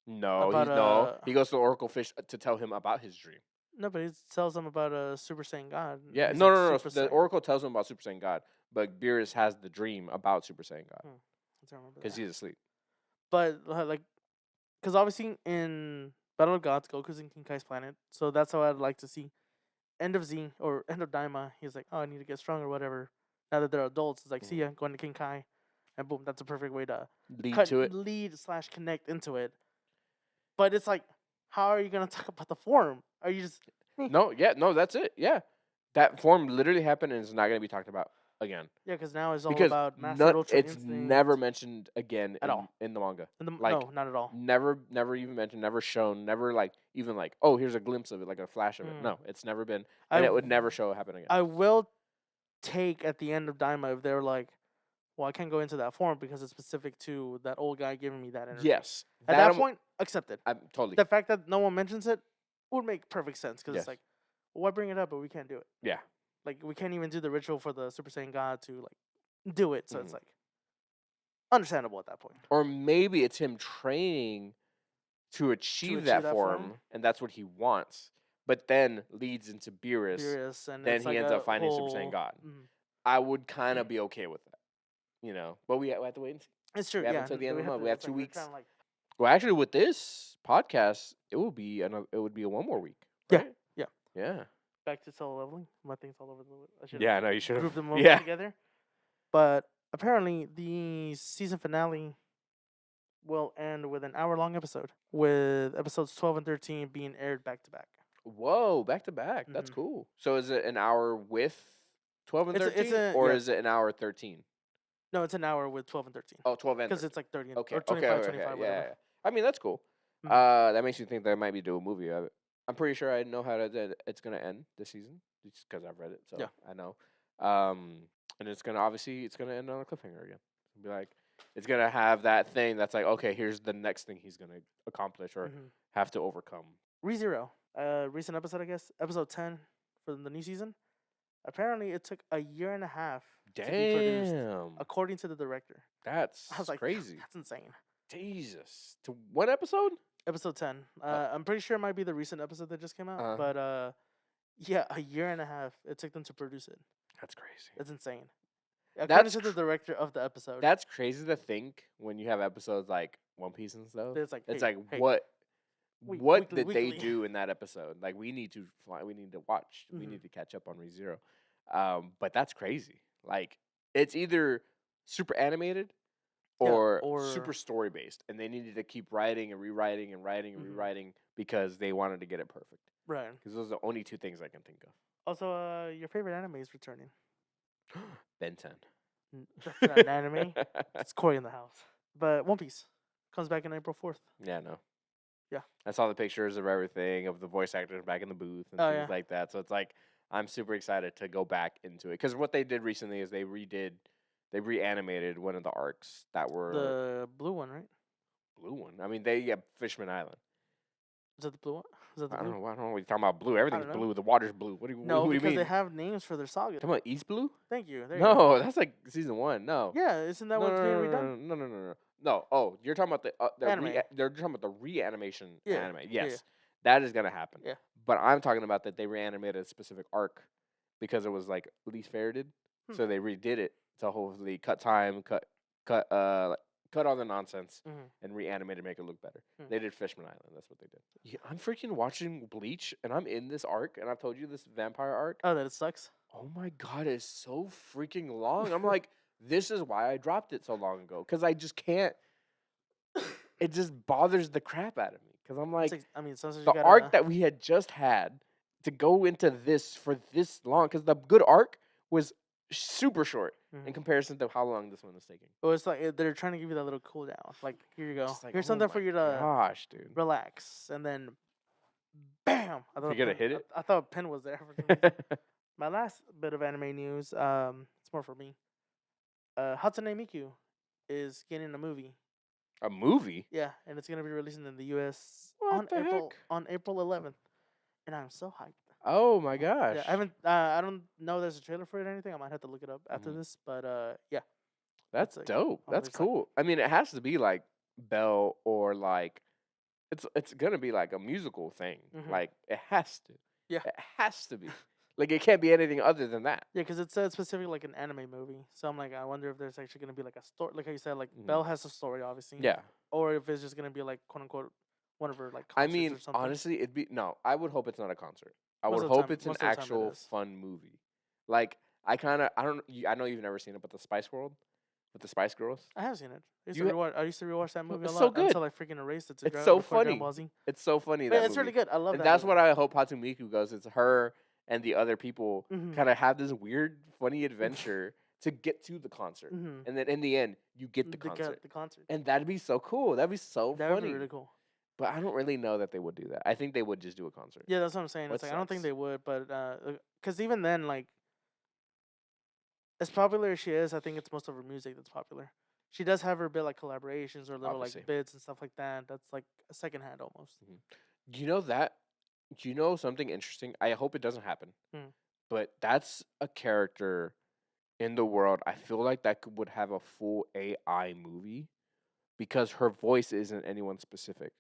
No, About, he goes to the Oracle Fish to tell him about his dream. No, but he tells him about a Super Saiyan God. and Yeah, he's no, like, no, no. Super The Saiyan. Oracle tells him about Super Saiyan God, but Beerus has the dream about Super Saiyan God I don't remember because that. he's asleep. But like, because obviously in Battle of Gods, Goku's in King Kai's planet, so that's how I'd like to see end of Z or end of Daima. He's like, oh, I need to get strong or whatever. Now that they're adults, it's like, see ya, going to King Kai, and boom, that's a perfect way to Lead to it. /connect into it. But it's like, how are you gonna talk about the form? Are you just No, that's it. Yeah, that form literally happened and is not going to be talked about again. Yeah, because now it's all Because about Master Ultra it's Instinct never mentioned again at all. in the manga. No, not at all. Never even mentioned, never shown, never like even like, oh, here's a glimpse of it, like a flash of it. No, it's never been, and it would never show happen again. I will take at the end of Daima if they're like, well, I can't go into that form because it's specific to that old guy giving me that energy. Yes, At that point, accepted. I'm totally. The fact that no one mentions it would make perfect sense because Yes. it's like, well, why bring it up, but we can't do it. Yeah. Like we can't even do the ritual for the Super Saiyan God to like do it. So it's Mhm. like understandable at that point. Or maybe it's him training to achieve that form, and that's what he wants. But then leads into Beerus. And Then it's he like ends a up finding Super Saiyan whole- God. Mhm. I would kind of be okay with that, But we have to wait and see. It's true. We have Yeah, until the end of the month. We have it's 2 like they're weeks. trying to, like, Well, actually, with this podcast, it would be a 1 more week. Right? Yeah. Yeah. Back to solo leveling. My thing's all over the. I should Yeah. No, you should group have. them all Yeah. together. But apparently, the season finale will end with an hour-long episode, with episodes 12 and 13 being aired back to back. Whoa, back to back. That's Mhm. cool. So is it an hour with 12 and It's 13, or is it an hour 13? No, it's an hour with 12 and 13. Oh, 12 and Because 13. it's like 30 and, Okay, or 25, okay, 25, yeah, whatever. yeah. I mean, that's cool. Mhm. That makes you think they might be doing a movie of it. I'm pretty sure I know how it's gonna end this season, just because I've read it, so Yeah. I know. And it's gonna end on a cliffhanger again. Be like, it's gonna have that thing that's like, okay, here's the next thing he's gonna accomplish or Mhm. have to overcome. ReZero, recent episode, I guess, episode 10 for the new season. Apparently, it took a year and a half to be produced, Damn, according to the director. that's I was like, crazy. That's insane. Jesus, to what episode? Episode 10. I'm pretty sure it might be the recent episode that just came out, but yeah, a year and a half it took them to produce it. That's crazy. It's insane. According That's to the director of the episode. That's crazy to think when you have episodes like One Piece and stuff. It's like, It's hey, like hey, what weekly- did they weekly. do in that episode? Like we need to watch. We Mhm. need to catch up on ReZero. But that's crazy. Like it's either super animated Yeah, or super story based, and they needed to keep writing and rewriting and writing and Mhm. rewriting because they wanted to get it perfect. Right. Because those are the only two things I can think of. Also, your favorite anime is returning. Ben 10. That's not an anime. It's Cory in the House. But One Piece comes back on April 4th. Yeah, no. Yeah. I saw the pictures of everything, of the voice actors back in the booth and Oh, things yeah. like that. So it's like, I'm super excited to go back into it. Because what they did recently is they reanimated one of the arcs that were The blue one, right? blue one. I mean, Fishman Island. Is that the blue one? Is that the I don't blue? know. I don't know what you're talking about. Blue. Everything's know. blue. The water's blue. What do you, No, what do you because mean? they have names for their saga. Talking about East Blue? Thank you. There you go. No, that's like season 1. No. Yeah, isn't that no, what's no, being no, redone? no. No. Oh, you're talking about the Anime. they're talking about the reanimation Yeah, anime. yeah, Yes, yeah. that is gonna happen. Yeah. But I'm talking about that they reanimated a specific arc because it was like least ferreted, so they redid it to hopefully cut time, cut cut all the nonsense Mhm. and reanimate it, make it look better. Hmm. They did Fishman Island. That's what they did. Yeah, I'm freaking watching Bleach, and I'm in this arc, and I've told you this vampire arc. Oh, that it sucks. Oh my god, it's so freaking long. I'm like, this is why I dropped it so long ago, because I just can't. It just bothers the crap out of me, because I'm like, I mean, sometimes the you gotta. arc that we had just had to go into this for this long, because the good arc was super short in Mhm. comparison to how long this one is taking. Well, it's like they're trying to give you that little cool down. Like, here you go. Just like, Here's oh something for my you to gosh, dude. relax, and then, bam! I thought You're gonna hit it? I thought a pin was there. For some reason. My last bit of anime news. It's more for me. Hatsune Miku is getting a movie. A movie? Yeah, and it's gonna be releasing in the U.S. What the heck? on April 11th, and I'm so hyped. Oh my gosh. Yeah, I haven't. I don't know there's a trailer for it or anything. I might have to look it up after Mhm. this. But yeah, That's like, dope. I'm That's really psyched. cool. I mean, it has to be like Belle or like it's gonna be like a musical thing. Mhm. Like it has to. Yeah. It has to be. Like it can't be anything other than that. Yeah, because it said specifically like an anime movie. So I'm like, I wonder if there's actually gonna be like a story, like how you said, like Mhm. Belle has a story, obviously. Yeah. Or if it's just gonna be like quote unquote one of her like I concerts mean, or something. honestly, it'd be no. I would hope it's not a concert. I Most would of the hope time- it's an most of the time it actual is. fun movie. Like I know you've never seen it, but the Spice World with the Spice Girls. I have seen it. You I used to rewatch that movie it's a so lot good. until I freaking erased it to It's so before Dragon funny. Ball Z. It's so funny But that it's really movie. good. I love And that. that's movie. what I hope Hatsumiku goes. It's her and the other people Mhm. kind of have this weird, funny adventure to get to the concert, Mhm. and then in the end, you get the concert, The concert. and that'd be so cool. That'd be so That would funny. be really cool. But I don't really know that they would do that. I think they would just do a concert. Yeah, that's what I'm saying. What It's like I don't think sucks? they would, but because even then, like, as popular as she is, I think it's most of her music that's popular. She does have her bit like collaborations or little Obviously. like bits and stuff like that. That's like a second hand almost. Do you know that? Do you know something interesting? I hope it doesn't happen. Hmm. But that's a character in the world. I feel like that would have a full AI movie because her voice isn't anyone specific.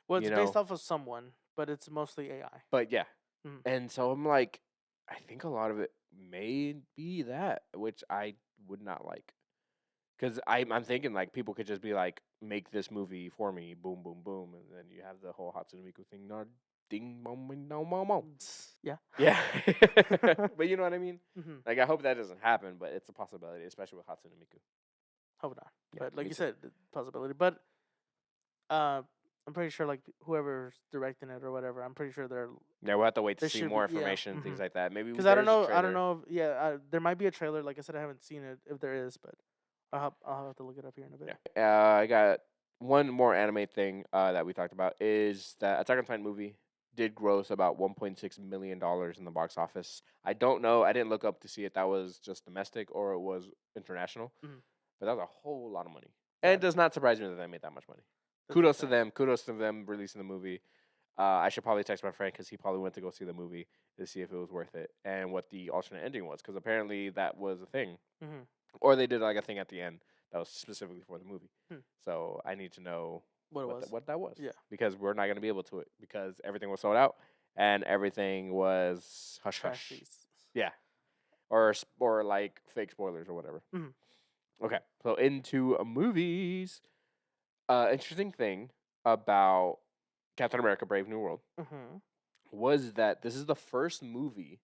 Well, it's You based know? off of someone, but it's mostly AI. But yeah. Mhm. And so I'm like, I think a lot of it may be that, which I would not like. Because I'm thinking like people could just be like, make this movie for me, boom, boom, boom. And then you have the whole Hatsune Miku thing, no, ding, mom, no, mom. Yeah. Yeah. But you know what I mean? Hmm. Like, I hope that doesn't happen, but it's a possibility, especially with Hatsune Miku. Hope not. Yeah, But like me you too. said, the possibility. But I'm pretty sure like whoever's directing it or whatever, I'm pretty sure they're Yeah, we'll have to wait to There see should more be- yeah, information and things mhm. like that. Maybe because I don't there's a know. I don't trailer. know. If, yeah, there might be a trailer. Like I said, I haven't seen it. If there is, but I'll have to look it up here in a bit. Yeah. I got one more anime thing that we talked about is that Attack on Titan movie did gross about $1.6 million in the box office. I don't know. I didn't look up to see if that was just domestic or it was international. Mhm. But that was a whole lot of money. Yeah. And it does not surprise me that they made that much money. That's Kudos for to sure. them. Kudos to them releasing the movie. I should probably text my friend because he probably went to go see the movie to see if it was worth it and what the alternate ending was because apparently that was a thing. Mhm. Or they did like a thing at the end that was specifically for the movie. Hmm. So I need to know What it was? what that was. Yeah. Because we're not going to be able to it because everything was sold out and everything was hush hush. Trashies. Yeah. Or like fake spoilers or whatever. Mhm. Okay. So into movies. Interesting thing about Captain America: Brave New World Mhm. was that this is the first movie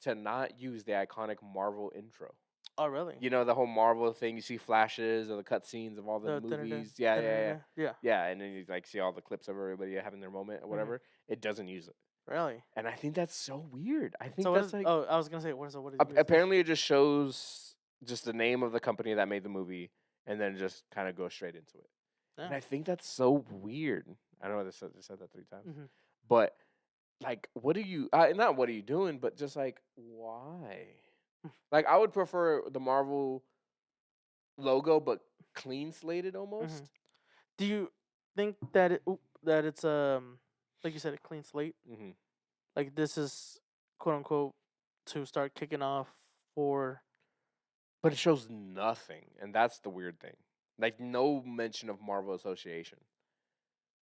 to not use the iconic Marvel intro. Oh really? You know the whole Marvel thing. You see flashes of the cutscenes of all the dun-dun-dun, movies. Yeah. Yeah. Yeah, and then you like see all the clips of everybody having their moment or whatever. It doesn't use it, Really? and I think that's so weird. I think So what that's is? like Oh, I was gonna say what is it? What is it? apparently it just shows just the name of the company that made the movie, and then just kind of goes straight into it. And I think that's so weird. I know I just said that 3 times, Mhm. but like, what are you? Not what are you doing, but just like why? Like, I would prefer the Marvel logo, but clean slated almost. Do you think that that it's like you said a clean slate? Mm-hmm. Like this is quote unquote to start kicking off for But it shows nothing, and that's the weird thing. Like, no mention of Marvel Association.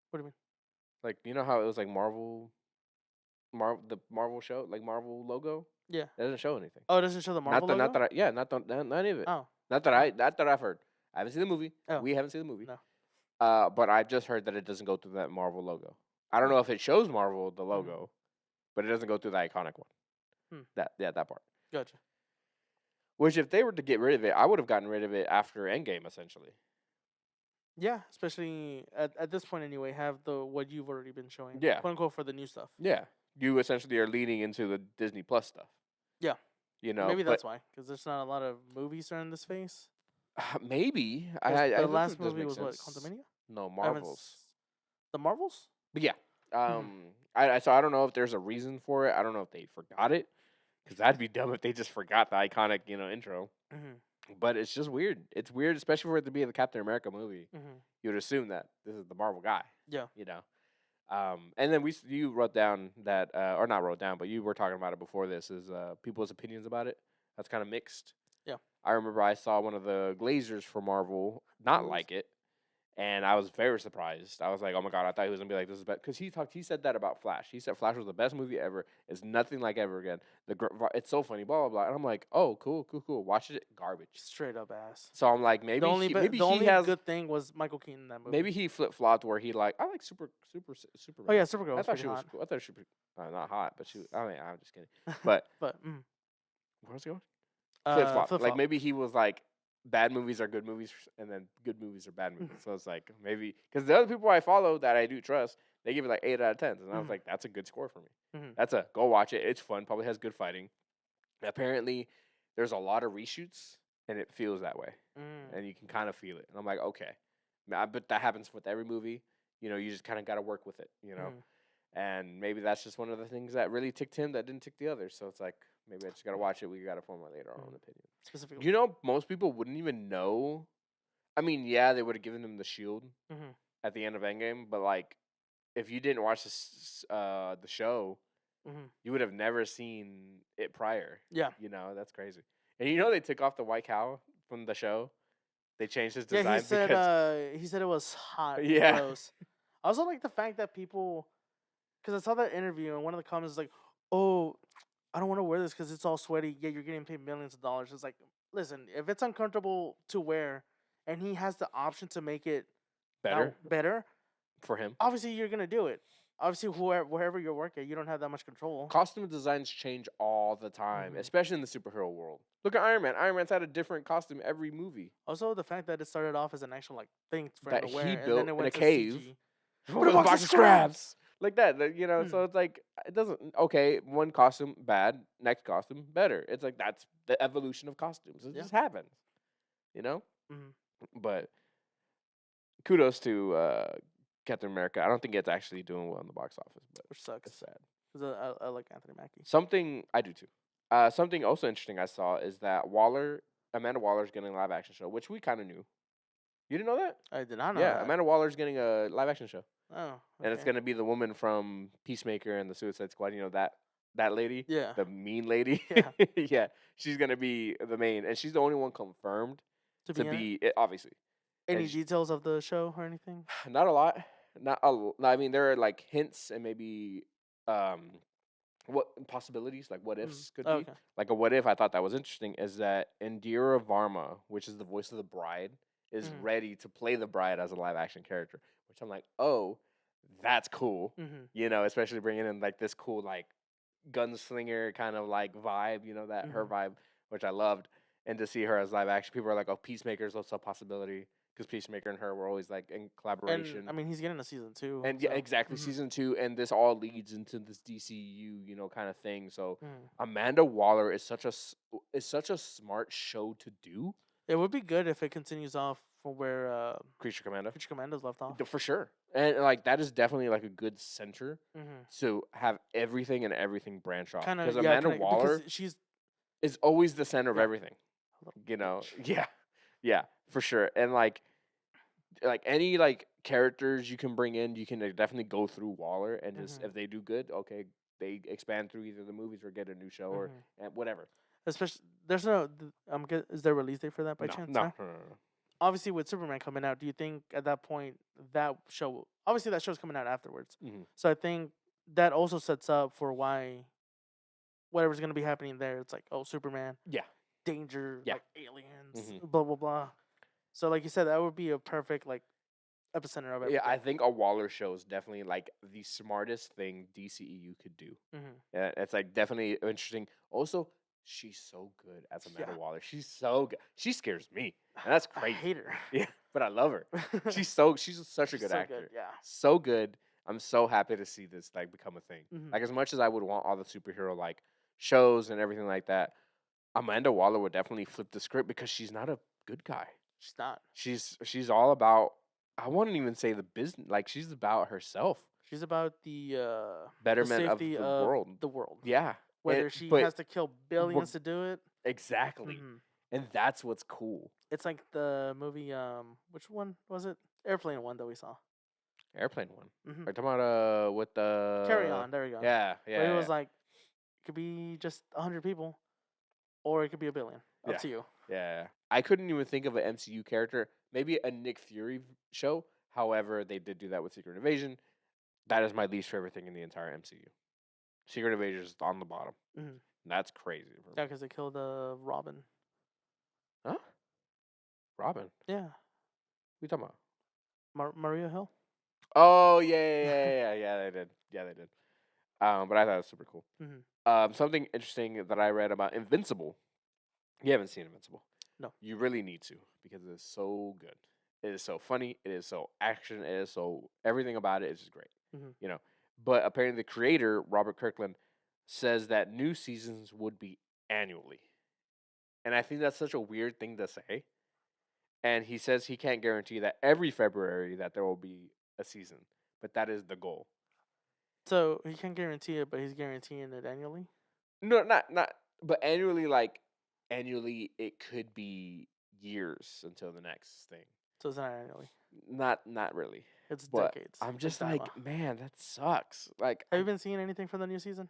what do you mean? Like, you know how it was like the Marvel show, like Marvel logo. Yeah. It doesn't show anything. Oh, it doesn't show the Marvel logo. Not that I, yeah, not any of it. Oh. Not that I've heard. I haven't seen the movie. Oh, We haven't seen the movie. no. But I've just heard that it doesn't go through that Marvel logo. I don't know if it shows Marvel the logo, but it doesn't go through the iconic one. That part. Gotcha. Which, if they were to get rid of it, I would have gotten rid of it after Endgame, essentially. Yeah, especially at this point anyway, have what you've already been showing. Yeah. Quote unquote for the new stuff. Yeah, you essentially are leading into the Disney Plus stuff. Yeah. You know, maybe that's why, because there's not a lot of movies are in this phase. Maybe. The last movie was what, Quantumania? No, Marvels. The Marvels? But yeah. So I don't know if there's a reason for it. I don't know if they forgot it, because that'd be dumb if they just forgot the iconic, intro. But it's just weird. It's weird, especially for it to be the Captain America movie. You would assume that this is the Marvel guy. Yeah. And then you wrote down that, or not wrote down, but you were talking about it before this, is people's opinions about it. That's kind of mixed. Yeah. I remember I saw one of the Glazers for Marvel not like it, and I was very surprised. I was like, oh my God, I thought he was going to be like, this is best. Because he said that about Flash. He said Flash was the best movie ever. It's nothing like ever again. It's so funny, blah, blah, blah. And I'm like, oh, cool. Watch it. Garbage. Straight up ass. So I'm like, maybe the only good thing was Michael Keaton in that movie. Maybe he flip-flopped where he I like Superman. Oh, yeah, Supergirl. I thought she was cool. I thought she was not hot, but I'm just kidding. But where was it going? Flip-flop. Like, maybe he was like, bad movies are good movies, and then good movies are bad movies. So it's like, maybe, because the other people I follow that I do trust, they give it like 8 out of 10. And I was like, that's a good score for me. That's go watch it. It's fun. Probably has good fighting. Apparently, there's a lot of reshoots, and it feels that way. And you can kind of feel it. And I'm like, okay. But that happens with every movie. You just kind of got to work with it, And maybe that's just one of the things that really ticked him that didn't tick the others. So it's like, maybe I just got to watch it. We got to formulate our own opinion. Specifically. Most people wouldn't even know. I mean, yeah, they would have given him the shield at the end of Endgame. But, like, if you didn't watch the show, you would have never seen it prior. Yeah. That's crazy. And they took off the white cow from the show. They changed his design. Yeah, he said it was hot. Yeah. Gross. I also like the fact that people, because I saw that interview and one of the comments was like, oh, I don't want to wear this because it's all sweaty. Yeah, you're getting paid millions of dollars. It's like, listen, if it's uncomfortable to wear and he has the option to make it better for him, obviously you're going to do it. Obviously, wherever you're working, you don't have that much control. Costume designs change all the time, especially in the superhero world. Look at Iron Man. Iron Man's had a different costume every movie. Also, the fact that it started off as an actual thing for him to wear, he built and then it went in a cave with a box of scraps. Like that, so it's like, it doesn't, okay, one costume, bad, next costume, better. It's like, that's the evolution of costumes. It just happens, But kudos to Captain America. I don't think it's actually doing well in the box office, but which sucks. It's sad. Because I like Anthony Mackie. I do too. Something also interesting I saw is that Amanda Waller's getting a live action show, which we kind of knew. You didn't know that? I did not know that. Yeah, Amanda Waller's getting a live action show. Oh. Okay. And it's going to be the woman from Peacemaker and the Suicide Squad. That lady? Yeah. The mean lady? Yeah. Yeah. She's going to be the main. And she's the only one confirmed to be it, obviously. Any details of the show or anything? Not a lot. I mean, there are like hints and maybe what possibilities, like what ifs could be. Like a what if I thought that was interesting is that Indira Varma, which is the voice of the bride, is ready to play the bride as a live action character, which I'm like, oh, that's cool. Especially bringing in like this cool like gunslinger kind of like vibe, that her vibe, which I loved. And to see her as live action, people are like, oh, Peacemaker is also a possibility. Because Peacemaker and her were always like in collaboration. And, I mean, he's getting a season 2. And yeah, exactly, season 2, and this all leads into this DCU, kind of thing. So Amanda Waller is such a smart show to do. It would be good if it continues off from where Creature Commando's left off. For sure, and like that is definitely like a good center to have everything branch off. Because Amanda Waller is always the center of everything. Yeah, for sure. And like any like characters you can bring in, you can definitely go through Waller and just if they do good, okay, they expand through either the movies or get a new show or whatever. Especially there's no is there a release date for that by chance? No. Obviously, with Superman coming out, do you think at that point that show obviously that show's coming out afterwards? So I think that also sets up for why whatever's gonna be happening there. It's like, oh, Superman, danger, like aliens, blah blah blah. So like you said, that would be a perfect like epicenter of Yeah, I everything. think a Waller show is definitely like the smartest thing DCEU could do. Mm-hmm. Yeah, it's like definitely interesting. Also, she's so good as Amanda Yeah, Waller. She's so good. She scares me, and that's I crazy. hate her. Yeah, but I love her. She's such a She's good so good. actor. Yeah. So good. I'm so happy to see this like become a thing. Mm-hmm. Like as much as I would want all the superhero like shows and everything like that, Amanda Waller would definitely flip the script because she's not a good guy. She's not. She's all about. I wouldn't even say the business. Like she's about herself, She's about the betterment of safety the of world. the world. Yeah, Whether she but has to kill billions to do it. exactly, Mm-hmm. and that's what's cool. It's like the movie. Which one was it? Airplane one that we saw. Airplane one. Mm-hmm. Are you talking about with Carry the On. There we go. yeah Where it yeah was like, it could be just 100 people, or it could be a billion. Up yeah to you. yeah. I couldn't even think of an MCU character. Maybe a Nick Fury show. However, they did do that with Secret Invasion. That is my least favorite thing in the entire MCU. Secret Invasion is on the bottom. Mm-hmm. That's crazy. Yeah, because they killed Robin. Huh? Robin? Yeah, Who you talking about? Maria Hill. Oh yeah. They did. Yeah, they did. But I thought it was super cool. Mm-hmm. Something interesting that I read about Invincible. You haven't seen Invincible. No. You really need to because it is so good. It is so funny. It is so action. It is so everything about it is just great. Mm-hmm. You know. But apparently, the creator Robert Kirkland says that new seasons would be annually, and I think that's such a weird thing to say. And he says he can't guarantee that every February that there will be a season, but that is the goal. So he can't guarantee it, but he's guaranteeing it annually. No, not, but annually, like annually, it could be years until the next thing. So it's not annually. Not really. It's But decades. I'm just Dynamo. like, man, that sucks. Like, Have you been seeing anything from the new season?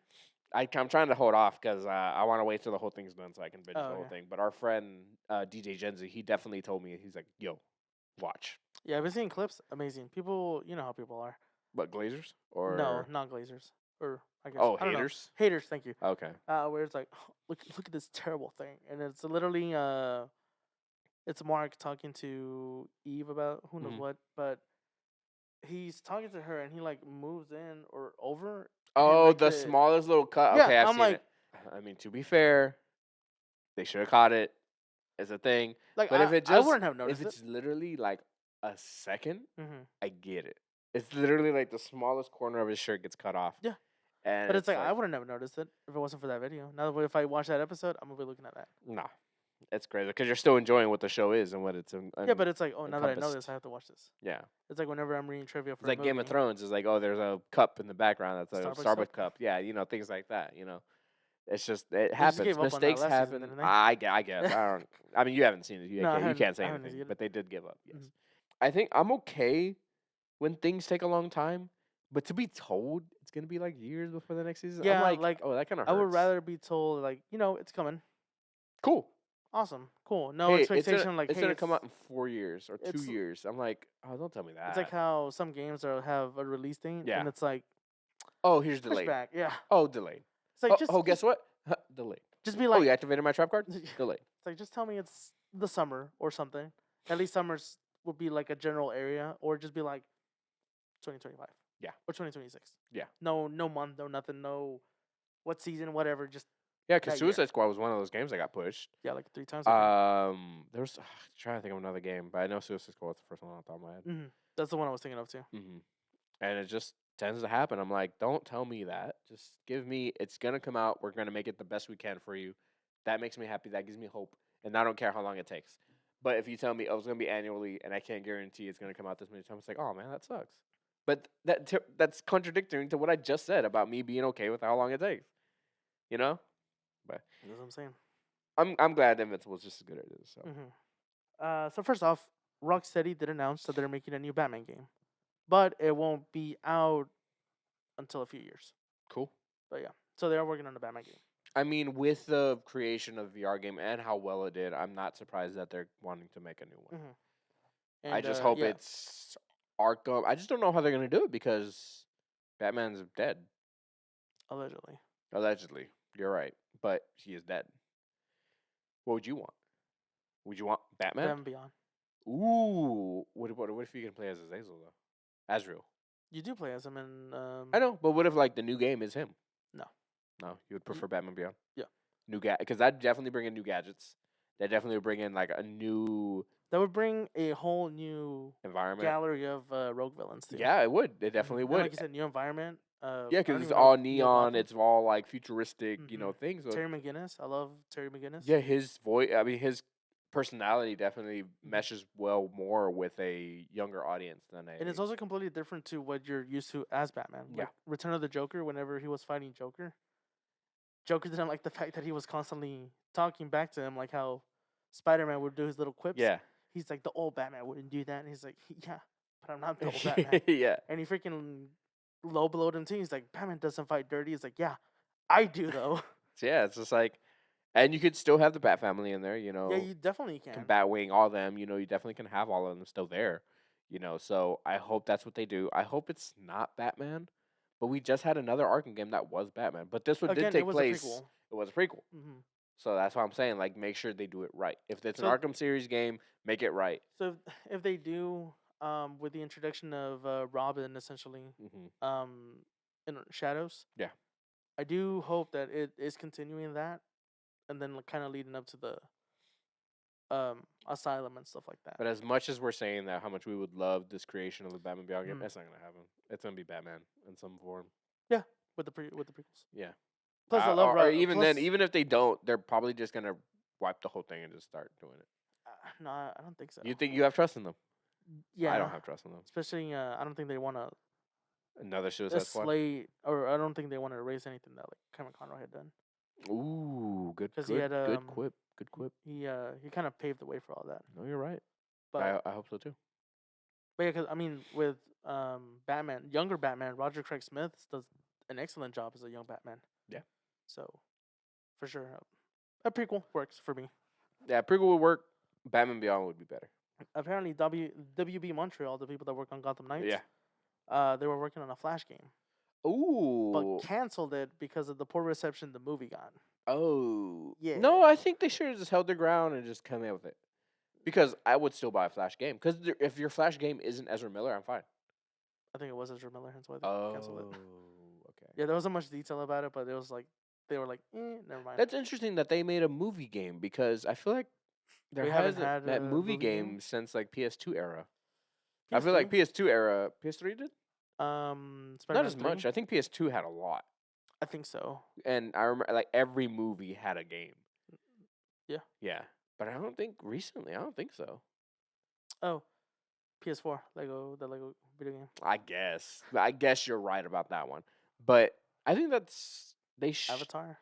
I'm trying to hold off because I want to wait till the whole thing's done so I can binge the Oh, whole okay. thing. But our friend DJ Genzi, he definitely told me, he's like, yo, watch. Yeah, I've been seeing clips. Amazing. People, you know how people are. But Glazers or No, not Glazers. Or I guess oh I don't know. haters. Haters. Thank you. Okay. Where it's like, look at this terrible thing, and it's literally it's Mark talking to Eve about who knows Mhm. what, but he's talking to her and he like moves in or over. Oh, like the smallest little cut. Yeah, Okay, I've I'm seen like- it. I mean, to be fair, they should have caught it. It's a thing. Like, But if it I just wouldn't have if noticed it's literally like a second, Mm-hmm. I get it. It's literally like the smallest corner of his shirt gets cut off. Yeah. And But it's like I would have never noticed it if it wasn't for that video. Now, if I watch that episode, I'm gonna be looking at that. nah, it's crazy because you're still enjoying what the show is and what it's. Yeah, but it's like, oh, now that I know encompassed. this, I have to watch this. Yeah, It's like whenever I'm reading trivia for it's like a Game of movie. Thrones. It's like, oh, there's a cup in the background that's a Starbucks Starbucks cup? cup. Yeah, things like that. It's just it just happens. gave up on that Mistakes last season, happen. didn't they? I guess. I don't. I mean, you haven't seen it. You, No, I can't, you haven't- can't say I haven't anything. seen it. But they did give up. Yes. Mhm. I think I'm okay when things take a long time. But to be told it's gonna be like years before the next season, Yeah, I'm like, oh, that kind of I hurts. would rather be told like, it's coming. Cool. Awesome, cool. No Hey, expectation. It's hey, gonna come out in 4 years or 2 it's- years. I'm like, oh, don't tell me that. It's like how some games have a release date, Yeah. and it's like oh, here's delayed. pushback. Yeah, Oh, delayed. it's like Guess what? Delayed. just be Oh, like, you activated my trap card? Delayed. it's like just tell me it's the summer or something. At least summers would be like a general area, or just be like 2025. Yeah. Or 2026. Yeah. No month, no nothing, no what season, whatever. Just Yeah, because that year. Suicide Squad was one of those games that got pushed. yeah, like 3 times. I think. There was trying to think of another game, but I know Suicide Squad was the first one off the top of my head. Mhm. That's the one I was thinking of too. And it just tends to happen. I'm like, don't tell me that. Just give me. It's gonna come out. We're gonna make it the best we can for you. That makes me happy. That gives me hope, and I don't care how long it takes. But if you tell me, oh, it's gonna be annually, and I can't guarantee it's gonna come out this many times, it's like, oh man, that sucks. But that's contradictory to what I just said about me being okay with how long it takes. You know. But That's what I'm saying. I'm glad Invincible is just as good as it is. So. So first off, Rocksteady did announce that they're making a new Batman game, but it won't be out until a few years. Cool. But yeah, so they are working on the Batman game. I mean, with the creation of the VR game and how well it did, I'm not surprised that they're wanting to make a new one. And, I just hope yeah, it's Arkham. I just don't know how they're gonna do it because Batman's dead. allegedly. Allegedly, you're right, but he is dead. What would you want? Would you want Batman? Batman Beyond. Ooh, what if you can play as Azazel though? Azrael. You do play as him in I know, but what if like the new game is him? no. No, you would You, prefer Batman Beyond. yeah. New because I'd definitely bring in new gadgets. That definitely would bring in like a new That would bring a whole new environment. gallery of rogue villains too. Yeah, it would. It Mhm. definitely And would. like you said, new environment. Yeah, I because don't it's even know all Neo neon. Gotham. It's all like futuristic, Mhm. things. So Terry McGinnis. I love Terry McGinnis. yeah, his voice. I mean, his personality definitely Mm-hmm. meshes well more with a younger audience than a. And it's also completely different to what you're used to as Batman. Yeah. Like Return of the Joker, whenever he was fighting Joker, Joker didn't like the fact that he was constantly talking back to him, like how Spider-Man would do his little quips. Yeah. He's like, the old Batman wouldn't do that. And he's like, yeah, but I'm not the old Batman. Yeah. And he freaking low blowed him too. He's like, Batman doesn't fight dirty. He's like, yeah, I do though. So yeah, it's just like, and you could still have the Bat family in there. Yeah, you definitely can. Batwing, all them. You definitely can have all of them still there. So I hope that's what they do. I hope it's not Batman, but we just had another Arkham game that was Batman. But this one Again, did it take was place. a prequel. It was a prequel. Mm-hmm. So that's why I'm saying, like, make sure they do it right. If it's an So- Arkham series game, make it right. So if they do, with the introduction of Robin, essentially, Hmm. in Shadows, Yeah. I do hope that it is continuing that, and then kind of leading up to the Asylum and stuff like that. But as much as we're saying that, how much we would love this creation of the Batman Beyond game, Mhm. that's not gonna happen. It's gonna be Batman in some form. with the prequels. Yeah. Plus, I love or Robin. even then, even if they don't, they're probably just gonna wipe the whole thing and just start doing it. No, I don't think so. You think you have trust in them? Yeah, I don't have trust in them. especially I don't think they want to Another Suicide Squad. slate, or I don't think they want to erase anything that like Kevin Conroy had done. Ooh, good. 'Cause Good, he had, good quip. Good quip. He kind of paved the way for all that. No, you're right. But I hope so too. yeah, because I mean, with Batman, younger Batman, Roger Craig Smith does an excellent job as a young Batman. Yeah. So, for sure, a prequel works for me. Yeah, prequel would work. Batman Beyond would be better. Apparently, WB Montreal, the people that work on Gotham Knights, Yeah. they were working on a Flash game, Ooh. but canceled it because of the poor reception the movie got. Oh. Yeah. No, I think they should have just held their ground and just come in with it. Because I would still buy a Flash game. Because if your Flash game isn't Ezra Miller, I'm fine. I think it was Ezra Miller, hence why they canceled it. Okay. Yeah, there wasn't much detail about it, but it was like they were like, never mind. That's interesting that they made a movie game because I feel like there We haven't hasn't had that a movie movie game? game since like PS2 era. I feel like PS2 era, PS3 did Spider-Man not as 3? much. I think PS2 had a lot, I think so. and I remember like every movie had a game. Yeah. Yeah, but I don't think recently. I don't think so. Oh, PS4, the Lego video game. I guess you're right about that one, but I think that's Avatar.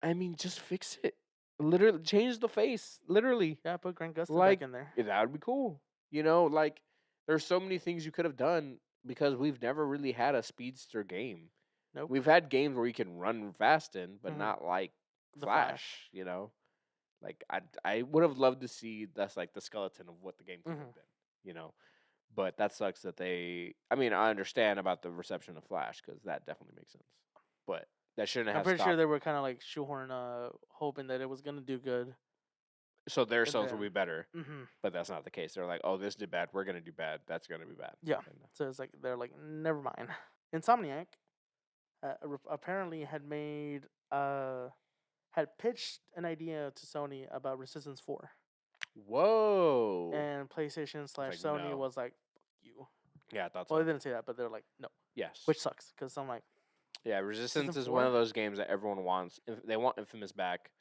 I mean, just fix it. Literally, change the face. Literally, Yeah, put Grant Gustin like back in there. yeah, that would be cool. Like there's so many things you could have done because we've never really had a speedster game. Nope. We've had games where you can run fast in, but Mhm. not like The Flash. Like I would have loved to see that's like the skeleton of what the game could have Mhm. been. But that sucks that they. I mean, I understand about the reception of Flash because that definitely makes sense. But that shouldn't have. I'm pretty sure stopped. they were kind of like shoehorn, hoping that it was gonna do good. So their and sales will then- be better, Mm-hmm. but that's not the case. They're like, oh, this did bad. We're gonna do bad. That's gonna be bad. Yeah. And, So it's like they're like, never mind. Insomniac, apparently had pitched an idea to Sony about Resistance 4, whoa. and PlayStation / like, Sony no. was like, "Fuck you." Yeah, I thought Well, so. they didn't say that, but they're like, "No," Yes. which sucks because I'm like, Yeah, Resistance Season is one of 4? those games that everyone wants. They want Infamous back,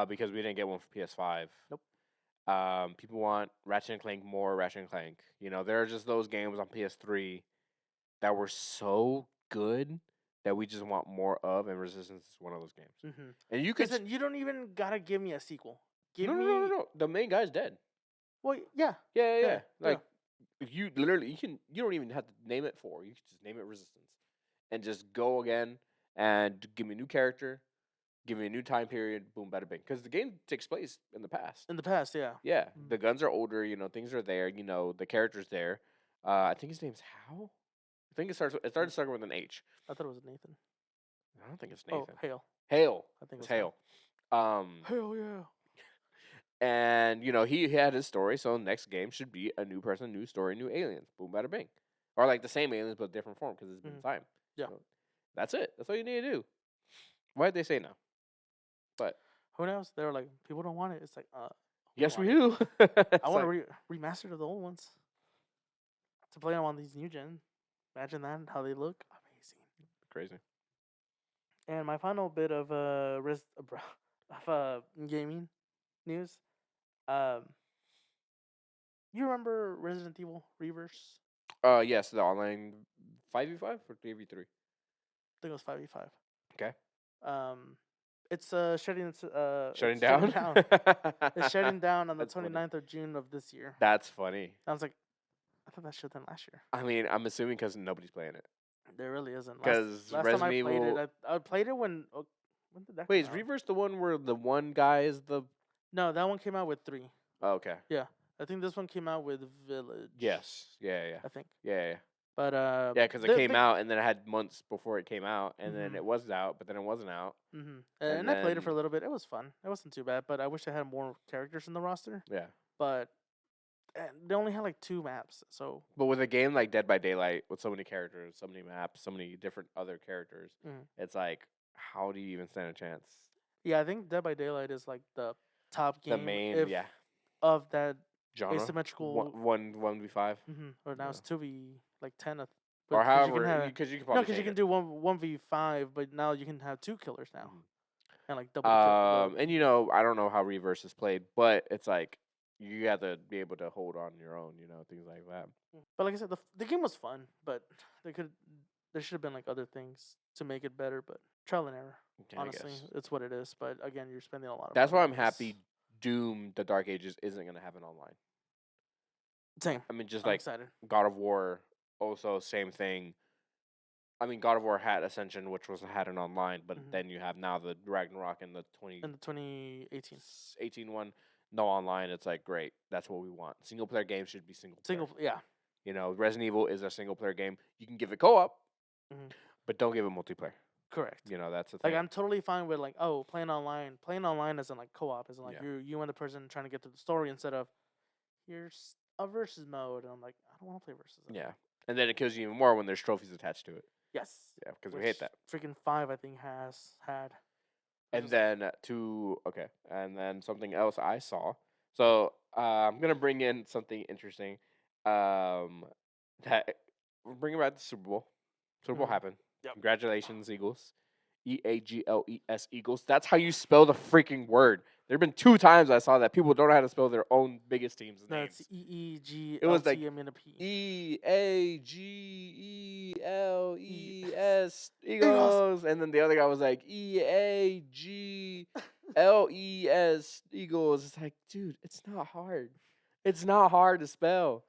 because we didn't get one for PS5. Nope. People want Ratchet and Clank more. Ratchet and Clank. There are just those games on PS3 that were so good that we just want more of, and Resistance is one of those games. mm-hmm. And you could. Listen, you don't even gotta give me a sequel. Give No, me no. The main guy's dead. Well, yeah. Yeah. Yeah. Like you literally, you don't even have to name it 4. You can just name it Resistance, and just go again and give me a new character, give me a new time period. Boom, bada bing. Because the game takes place in the past. In the past, yeah. Yeah, Mhm. the guns are older. Things are there. The character's there. I think his name's Hal. I think it started starting with an H. I thought it was Nathan. I don't think it's Nathan. Oh, Hale. Hale. I think It's it was Hale. Hale yeah. And you know, he had his story, so next game should be a new person, new story, new aliens. Boom, bada bing, or like the same aliens but different form because it's been time. Yeah. So that's it. That's all you need to do. Why did they say no? But Who knows? They were like, people don't want it. It's like, yes, we want do. I want to remaster the old ones to play them on these new gen. Imagine that how they look, amazing. Crazy. And my final bit of gaming news. You remember Resident Evil Reverse? Yes, the online 5v5 or 3v3. I think it was 5v5. Okay. It's shutting Shutting down. It's shutting down on the That's funny. 29th of June of this year. That's funny. I was like, I thought that shut down last year. I mean, I'm assuming because nobody's playing it. There really isn't. Because last Resident time I played Evil. it, I played it when did that? Wait, come is out? Reverse the one where the one guy is the? No, that one came out with 3. Oh, okay. Yeah, I think this one came out with Village. Yes. Yeah. I think. Yeah. But Yeah, because it came out and then it had months before it came out, and then Mhm. it was out, but then it wasn't out. And I played it for a little bit. It was fun. It wasn't too bad, but I wish I had more characters in the roster. Yeah. But they only had like 2 maps, so. But with a game like Dead by Daylight, with so many characters, so many maps, so many different other characters, it's like, how do you even stand a chance? Yeah, I think Dead by Daylight is like the top game. The main, of that genre. asymmetrical 1v5. Or now it's 2v like 10. Or however, because you can probably because you can do 1v5, but now you can have 2 killers now, and like double. And you know, I don't know how Reverse is played, but it's like you have to be able to hold on your own, you know, things like that. But like I said, the game was fun, but there should have been like other things to make it better, but trial and error. Yeah, Honestly, it's what it is. But again, you're spending a lot of. That's money why on I'm this. happy Doom: The Dark Ages isn't gonna happen online. Same. I mean, just I'm like excited. God of War, also same thing. I mean, God of War had Ascension, which had an online, but then you have now the Ragnarok and the 2018 one, no online. It's like great. That's what we want. Single player games should be single player. Yeah. You know, Resident Evil is a single player game. You can give it co-op, but don't give it multiplayer. Correct. You know, that's the thing. Like, I'm totally fine with like, playing online. Playing online isn't like co-op. Isn't like you and the person trying to get to the story instead of here's a versus mode. And I'm like, I don't want to play versus. Yeah, and then it kills you even more when there's trophies attached to it. Yes. Yeah, because we hate that. Freaking 5, I think, has had. And then and then something else I saw. So I'm gonna bring in something interesting. That we're bringing back the Super Bowl. Super Bowl happened. Yep. Congratulations, Eagles. EAGLES Eagles. That's how you spell the freaking word. There have been 2 times I saw that people don't know how to spell their own biggest teams' names. That's EEGLT. It was like EAGELES Eagles, and then the other guy was like EAGLES Eagles. It's like, dude, it's not hard. It's not hard to spell.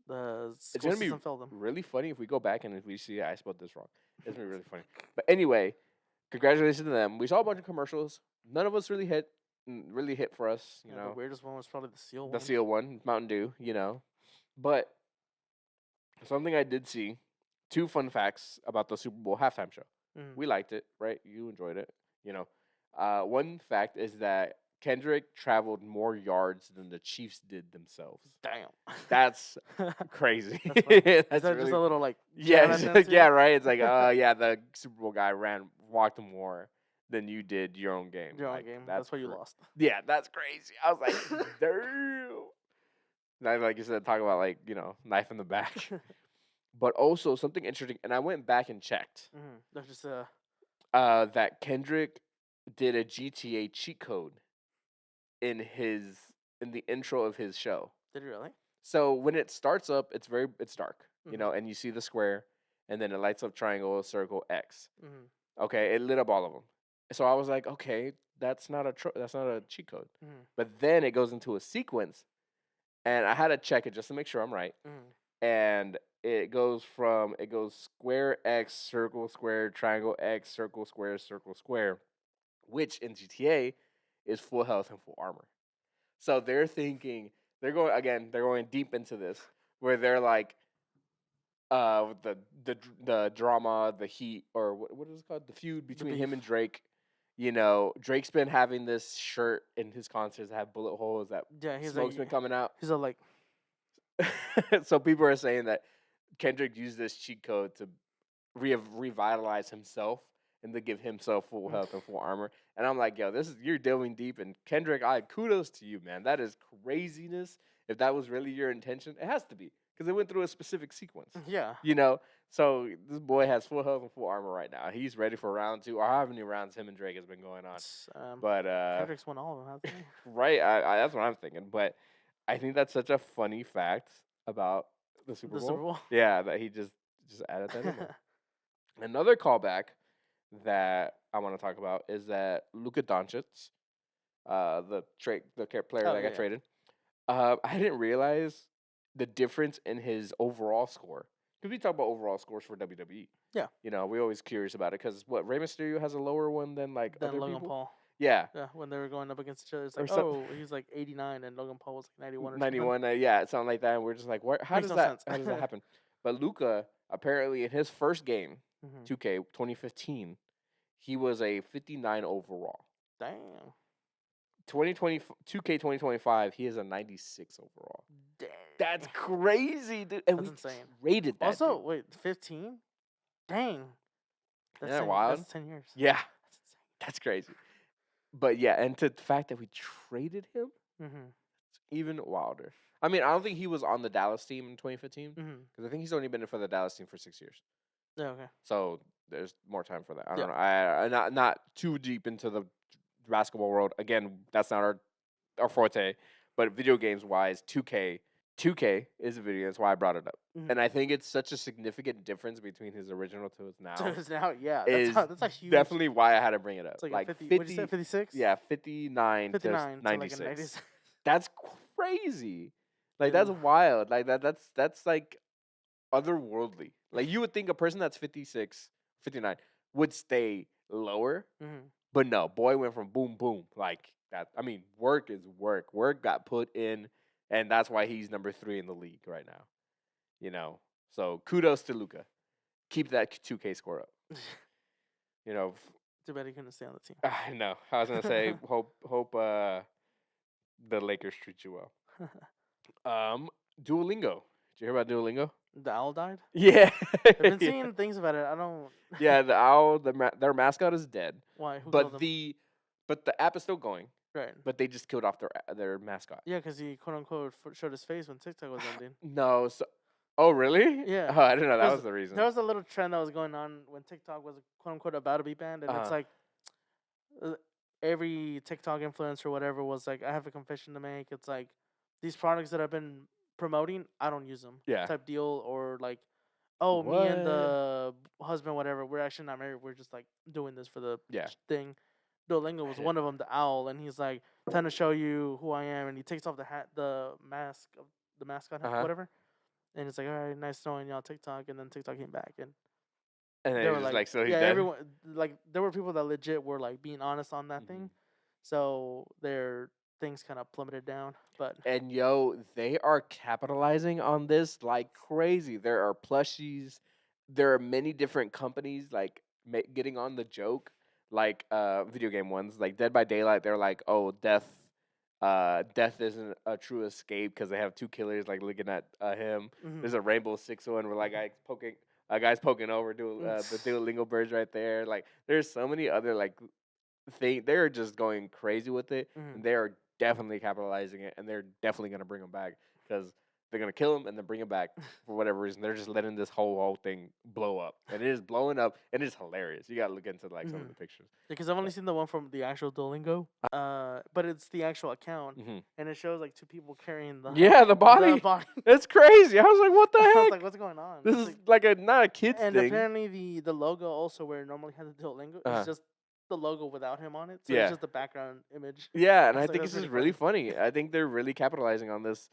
It's gonna be really funny if we go back and if we see I spelled this wrong. It's gonna be really funny. But anyway, congratulations to them. We saw a bunch of commercials. None of us really hit for us. You know, the weirdest one was probably the seal one. The seal one, Mountain Dew. You know, but something I did see. 2 fun facts about the Super Bowl halftime show. We liked it, right? You enjoyed it. You know, one fact is that Kendrick traveled more yards than the Chiefs did themselves. Damn. That's crazy. That's really, just a little like. Yeah, yeah, right. It's like, the Super Bowl guy walked more than you did your own game. That's why you lost. Yeah, that's crazy. I was like, damn. Now, like you said, talk about like, you know, knife in the back. But also something interesting, and I went back and checked. That's just that Kendrick did a GTA cheat code in the intro of his show. Did he really? So when it starts up, it's dark, you know, and you see the square, and then it lights up triangle, circle, X. Okay, it lit up all of them. So I was like, okay, that's not a cheat code. But then it goes into a sequence, and I had to check it just to make sure I'm right. And it goes square X, circle, square, triangle, X, circle, square, which in GTA is full health and full armor. So they're going deep into this, where they're like, the drama, the heat, or what is it called? The feud between him and Drake. You know, Drake's been having this shirt in his concerts that have bullet holes that Yeah, he's smoke's been coming out. he's all like, So people are saying that Kendrick used this cheat code to revitalize himself and to give himself full health and full armor. And I'm like, yo, you're delving deep. And Kendrick, kudos to you, man. That is craziness. If that was really your intention, it has to be because it went through a specific sequence. yeah. You know, so this boy has full health and full armor right now. He's ready for round 2 or however many rounds him and Drake has been going on. But Kendrick's won all of them, hasn't he? right, I that's what I'm thinking. But I think that's such a funny fact about the Super Bowl. Super Bowl. Yeah, that he just added that in there. Another callback that I want to talk about is that Luka Doncic, the player that got traded, I didn't realize the difference in his overall score. Because we talk about overall scores for WWE. Yeah. You know, we're always curious about it because Rey Mysterio has a lower one than other Logan people? Paul. Yeah. Yeah, when they were going up against each other, it's like, he's like 89 and Logan Paul was like 91 or 91, yeah, something like that. And we're just like, how does that happen? But Luka, apparently in his first game, 2K 2015, he was a 59 overall. Damn. 2K 2025, he is a 96 overall. Damn. That's crazy, dude. And that's we insane. Rated that. Also, dude. wait, 15? Dang. Isn't that wild? That's 10 years. Yeah. That's crazy. But yeah, and to the fact that we traded him, it's even wilder. I mean, I don't think he was on the Dallas team in 2015 because I think he's only been for the Dallas team for 6 years. Yeah, okay. So there's more time for that. I don't know. I not too deep into the basketball world. Again, that's not our forte. But video games wise, 2K is a video. That's why I brought it up. And I think it's such a significant difference between his original to his now. To his now, yeah. That's a huge. Definitely why I had to bring it up. It's like 50, what did you say, 56? Yeah, 59 to 96. That's crazy. Like that's wild. Like that's like otherworldly. Like you would think a person that's 56, 59 would stay lower. But no, boy went from boom boom like that. I mean, work is work. Work got put in, and that's why he's number 3 in the league right now. You know, so kudos to Luka. Keep that 2K score up. You know, too bad he couldn't stay on the team. I know. I was gonna say hope the Lakers treat you well. Duolingo. Did you hear about Duolingo? The owl died? Yeah. I've been seeing things about it. I don't. Yeah, the owl. Their mascot is dead. Why? Who but killed them? But the app is still going. Right. But they just killed off their mascot. Yeah, because he quote unquote showed his face when TikTok was ending. No. So. Oh really? Yeah. Oh, I didn't know that was the reason. There was a little trend that was going on when TikTok was quote unquote about to be banned, and it's like every TikTok influencer or whatever was like, I have a confession to make. It's like these products that I've been promoting, I don't use them. Yeah. Type deal, or like, oh, me and the husband, whatever, we're actually not married. We're just like doing this for the thing. Duolingo was one of them, the owl, and he's like, trying to show you who I am, and he takes off the mascot hat, whatever. And it's like, all right, nice knowing y'all TikTok, and then TikTok came back, and they were like, so he's dead? Everyone, like, there were people that legit were like being honest on that thing, so their things kind of plummeted down. And yo, they are capitalizing on this like crazy. There are plushies. There are many different companies like getting on the joke, like video game ones, like Dead by Daylight. They're like, oh, death isn't a true escape because they have 2 killers like looking at him. There's a Rainbow Six one where like guy's poking over the Duolingo birds right there. Like there's so many other like they're just going crazy with it, and they are definitely capitalizing it, and they're definitely gonna bring him back because they're gonna kill him and then bring him back for whatever reason. They're just letting this whole thing blow up, and it is blowing up, and it's hilarious. You gotta look into like some of the pictures. Because I've only seen the one from the actual Duolingo, but it's the actual account, and it shows like 2 people carrying the the body. It's crazy. I was like, what the heck? I was like, what's going on? This is like not a kid's thing. And apparently the logo also, where it normally has the Duolingo, is just the logo without him on it. So it's just the background image. Yeah, and I think this is really funny. I think they're really capitalizing on this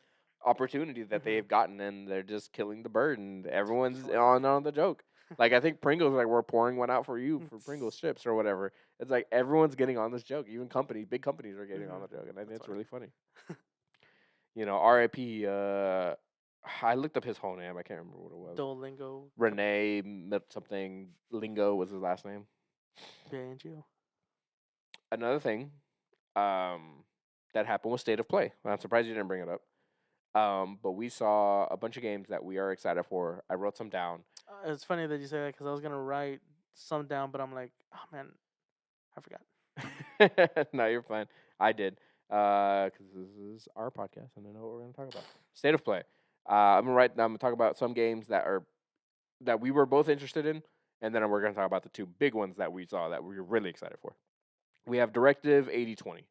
opportunity that they've gotten, and they're just killing the bird, and everyone's on the joke. Like I think Pringles, like we're pouring one out for you for Pringles chips or whatever. It's like everyone's getting on this joke. Even big companies are getting on the joke, and I think it's really funny. You know, R.I.P. I looked up his whole name. I can't remember what it was. Duolingo. Renee something Lingo was his last name. Banjo. another thing that happened was State of Play. I'm surprised you didn't bring it up. But we saw a bunch of games that we are excited for. I wrote some down. It's funny that you say that because I was gonna write some down, but I'm like, oh man, I forgot. No, you're fine. I did. Because this is our podcast and I know what we're going to talk about. State of Play. I'm gonna talk about some games that we were both interested in, and then we're gonna talk about the two big ones that we saw that we were really excited for. We have Directive 8020,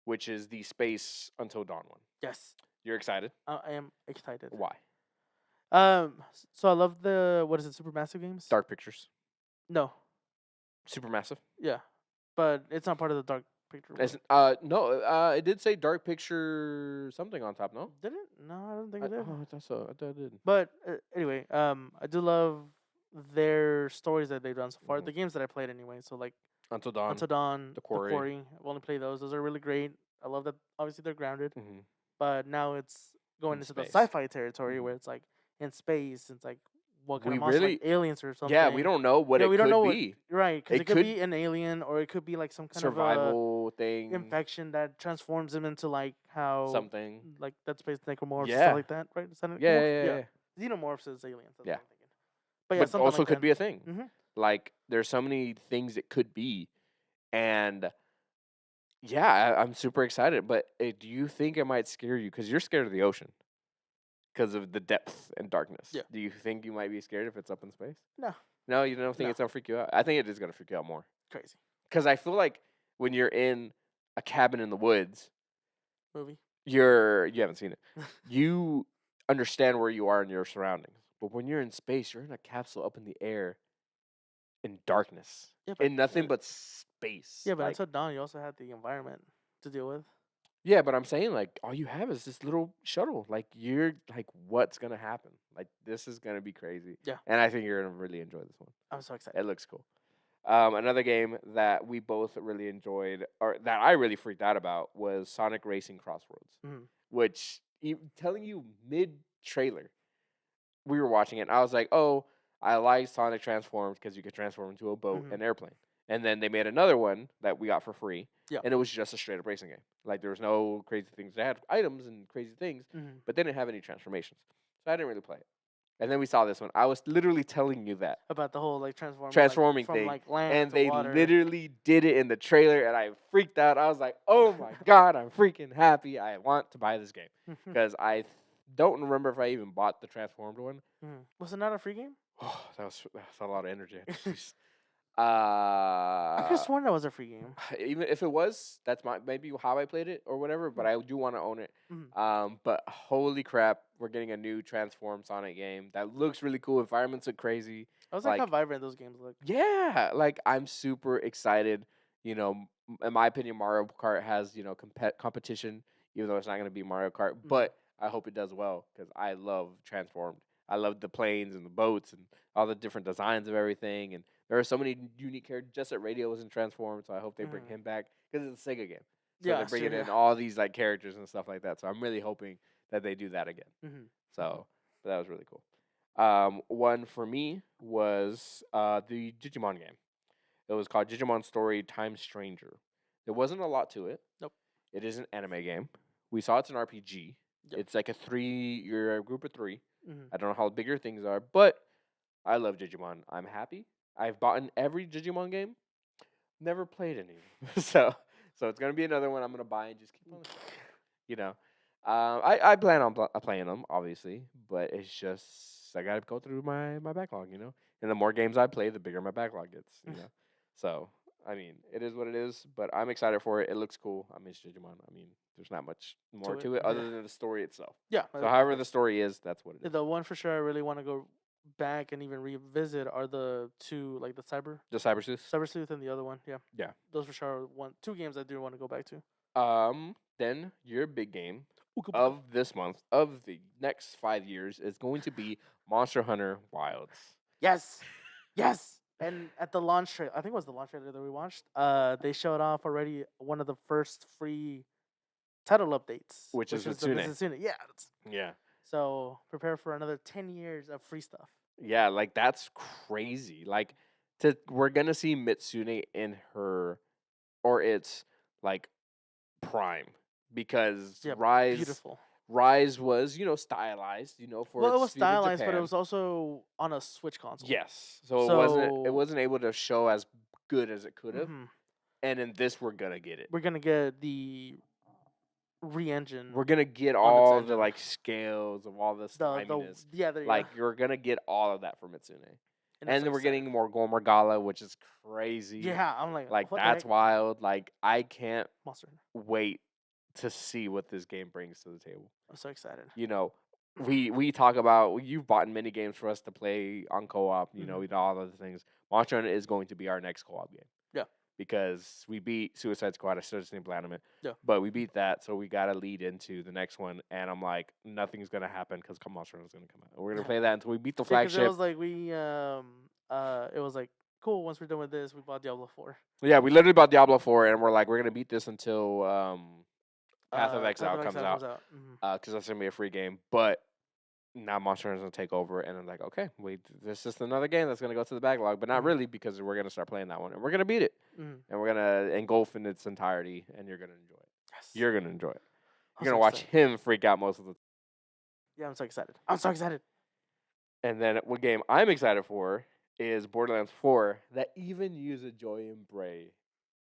which is the Space Until Dawn one. Yes, You're excited? I am excited. Why? So I love the what is it, Supermassive Games? Dark Pictures. No, Supermassive. yeah, but it's not part of the Dark Picture. It's, no, it did say Dark Picture something on top, no? Did it? No, I don't think it did. Oh, I thought so. I thought it did. But anyway, I do love their stories that they've done so far. Mhm. The games that I played anyway. So like Until Dawn. Until Dawn, The Quarry. I've only played those. Those are really great. I love that. Obviously, they're grounded, Mm-hmm. but now it's going In into the space. sci-fi territory Mhm. where it's like in space. It's like what kind We of monster, really- like aliens or something. Yeah, we don't know what Yeah, it we don't could know be. Right, because It it could could- be an alien or it could be like some kind Survival of thing. infection that transforms them into like how Something. like Dead Space necromorphs, Yeah. stuff like that, right? Is that Yeah, necromorphs? yeah. Xenomorphs is aliens. That's Yeah. what I'm thinking. But yeah, But something also like could that. be a thing. Mhm. Like there's so many things it could be, and yeah, I'm super excited. But do you think it might scare you? Because you're scared of the ocean, because of the depth and darkness. Yeah. Do you think you might be scared if it's up in space? No. No, you don't think No. it's gonna freak you out? I think it is gonna freak you out more. Crazy Because I feel like when you're in a cabin in the woods, movie. you haven't seen it. You understand where you are in your surroundings. But when you're in space, you're in a capsule up in the air in darkness. Yeah, but In nothing but space. yeah, but like, until Dawn, you also had the environment to deal with. yeah, but I'm saying like all you have is this little shuttle. Like you're like, what's gonna happen? Like this is gonna be crazy. Yeah. And I think you're gonna really enjoy this one. I'm so excited. It looks cool. Another game that we both really enjoyed, or that I really freaked out about, was Sonic Racing Crossroads, Mhm. which telling you mid trailer, we were watching it, and I was like, oh, I like Sonic Transforms because you could transform into a boat Mhm. and airplane. And then they made another one that we got for free, Yeah. and it was just a straight up racing game. Like there was no crazy things. They had items and crazy things, Mhm. but they didn't have any transformations, so I didn't really play it. And then we saw this one. I was literally telling you that. About the whole like Transforming from thing, like land And to they water. literally did it in the trailer, and I freaked out. I was like, "Oh my god, I'm freaking happy! I want to buy this game because I don't remember if I even bought the transformed one." Was it not a free game? Oh, that's a lot of energy. I had to use. I could have sworn that was a free game. Even if it was, that's maybe how I played it or whatever. But I do want to own it. Mhm. But holy crap, we're getting a new Transform Sonic game that looks really cool. Environments look crazy. I was like how like- vibrant those games look. Yeah, like I'm super excited. You know, in my opinion, Mario Kart has competition, even though it's not going to be Mario Kart. But I hope it does well because I love Transformed. I love the planes and the boats and all the different designs of everything. And there are so many unique characters. Jet Set Radio was in Transformed, so I hope they bring him back because it's a Sega game. So Yeah, they're bringing sure, in yeah. all these like characters and stuff like that. So I'm really hoping that they do that again. Mhm. So but that was really cool. One for me was the Digimon game. It was called Digimon Story Time Stranger. There wasn't a lot to it. Nope. It is an anime game. We saw it's an RPG. Yep. It's like you're a group of 3. Mhm. I don't know how big your things are, but I love Digimon. I'm happy. I've bought in every Digimon game. Never played any. so it's gonna be another one I'm gonna buy and just keep on. You know, I plan on playing them obviously, but it's just I gotta go through my backlog. You know, and the more games I play, the bigger my backlog gets. You know, so I mean, it is what it is. But I'm excited for it. It looks cool. I miss Digimon. I mean, there's not much more to it other than the story itself. Yeah. So however the story is, that's what it is. The one for sure I really want to go back and even revisit are the two, like the The Cyber Sleuth and the other one. Yeah. Yeah. Those for sure are two games I do want to go back to. Then your big game of this month, of the next 5 years, is going to be Monster Hunter Wilds. Yes. Yes. And at the launch trailer, I think it was the launch trailer that we watched, they showed off already one of the first free title updates. Which is the Mitsune. Mitsune. Yeah. Yeah. So prepare for another 10 years of free stuff. Yeah, like that's crazy. Like we're gonna see Mitsune in her or it's like prime, because Yeah, Rise beautiful. Rise was stylized for Well, it its was speed in stylized, but it Japan. was also on a Switch console. Yes, so it So, wasn't able to show as good as it could have, hmm and in this we're gonna get it. we're gonna get the re-engine We're gonna get on its all the engine. scales of all the The sliminess. yeah, there you go. Like you're gonna get all of that from Mitsune, And I'm and so then we're excited. getting more Gormagala, which is crazy. Yeah, I'm like, Like what the that's heck? wild. Like I can't Monster Hunter. wait to see what this game brings to the table. I'm so excited. We talk about you've bought many games for us to play on co-op. Mhm. We do all other things. Monster Hunter is going to be our next co-op game. Yeah. Because we beat Suicide Squad. I still just need Platinum it. Yeah. But we beat that, so we got to lead into the next one. And I'm like, nothing's gonna happen because Monster Hunter is gonna come out. We're gonna Yeah. play that until we beat the Yeah, 'cause flagship. it was like it was like cool. Once we're done with this, we bought Diablo 4. Yeah, we literally bought Diablo 4, and we're like, we're gonna beat this until Path of Exile comes out. Mhm. Because that's gonna be a free game. But now Monster Hunter's gonna take over, and I'm like, okay, wait, this is another game that's gonna go to the backlog, but not Mhm. really, because we're gonna start playing that one, and we're gonna beat it, Mhm. and we're gonna engulf in its entirety, and you're gonna enjoy it. Yes. You're gonna enjoy it. I'm You're so gonna watch excited. him freak out most of the. Yeah, I'm so excited. I'm so excited. And then what game I'm excited for is Borderlands 4, that even use a Joy and Bray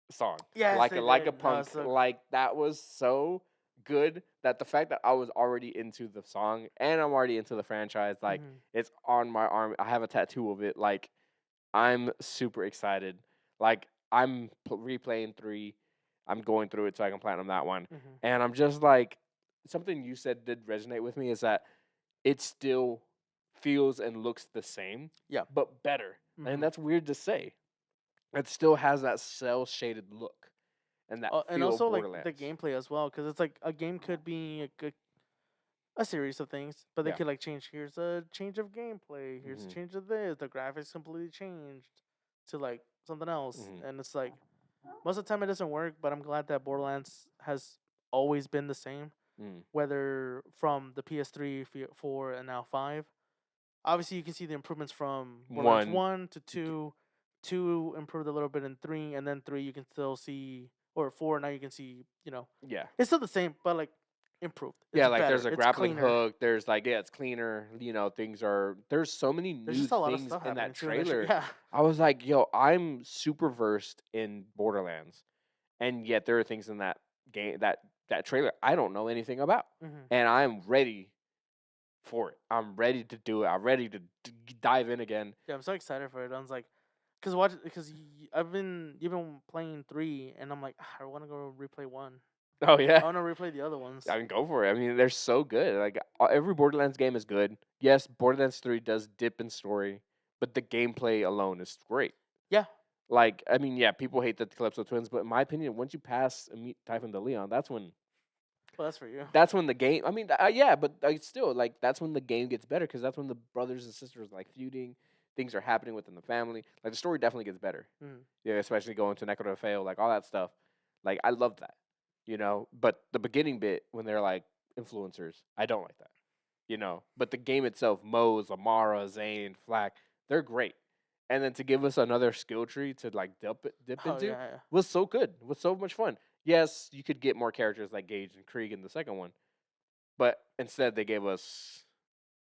song. Yes, like they a like a did. punk. Like that was so good that the fact that I was already into the song and I'm already into the franchise, like Mhm. it's on my arm. I have a tattoo of it. Like I'm super excited. Like I'm replaying 3. I'm going through it so I can platinum that one. Mhm. And I'm just like, something you said did resonate with me is that it still feels and looks the same. Yeah. But better. Mhm. And that's weird to say. It still has that cell shaded look and that And feel also of like Borderlands. the gameplay as well, because it's like a game could be a series of things, but they Yeah. could like change. Here's a change of gameplay. Here's a Mhm. change of this. The graphics completely changed to like something else, Mhm. and it's like most of the time it doesn't work. But I'm glad that Borderlands has always been the same, Mm. whether from the PS3, 4, and now 5. Obviously, you can see the improvements from Borderlands 1 to 2. 2 improved a little bit in 3, and then 3 you can still see, or 4 now you can see. Yeah. It's still the same, but like improved. Yeah, It's like better. there's a It's grappling cleaner. hook. There's like, yeah, it's cleaner. There's so many There's new just a lot of things stuff in happening that too in that shit. trailer. Yeah. I was like, yo, I'm super versed in Borderlands, and yet there are things in that game, that trailer, I don't know anything about, Mhm. and I'm ready for it. I'm ready to do it. I'm ready to dive in again. Yeah, I'm so excited for it. I was like, because you've been playing 3, and I'm like, I want to go replay 1. Oh I yeah, want to replay the other ones. I mean, go for it. I mean, they're so good. Like every Borderlands game is good. Yes, Borderlands 3 does dip in story, but the gameplay alone is great. Yeah. Like, I mean, yeah, people hate the Calypso twins, but in my opinion, once you pass and meet Typhon DeLeon, that's when Well, that's for you. the game. I mean, yeah, but still, like, that's when the game gets better, because that's when the brothers and sisters like feuding, things are happening within the family. Like the story definitely gets better. Mhm. Yeah, especially going to Necro de Feo, like all that stuff. Like I love that, But the beginning bit when they're like influencers, I don't like that. But the game itself, Moze, Amara, Zane, Flack, they're great. And then to give us another skill tree to like dip Oh into yeah. was so good. Was so much fun. Yes, you could get more characters like Gage and Krieg in the second one, but instead they gave us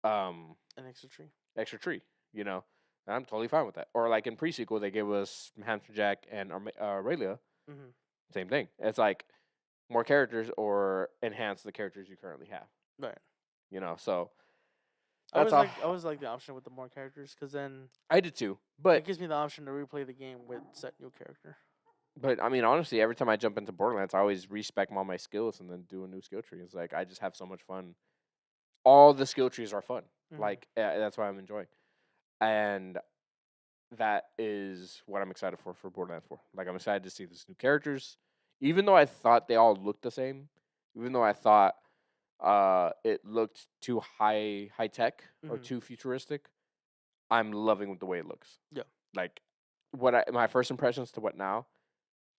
An extra tree. extra tree. You know, and I'm totally fine with that. Or like in pre-sequel, they gave us Hamster Jack and Aurelia. Mhm. Same thing. It's like more characters or enhance the characters you currently have. Right. So I that's always all. I always like the option with the more characters, because then I did too, it but gives me the option to replay the game with set new character. I mean, honestly, every time I jump into Borderlands, I always respec all my skills and then do a new skill tree. It's like I just have so much fun. All the skill trees are fun. Mhm. Like that's why I'm enjoying, and that is what I'm excited for Borderlands 4. Like I'm excited to see these new characters, even though I thought they all looked the same, even though I thought it looked too high tech or Mhm. too futuristic. I'm loving the way it looks. Yeah. Like my first impressions to what now,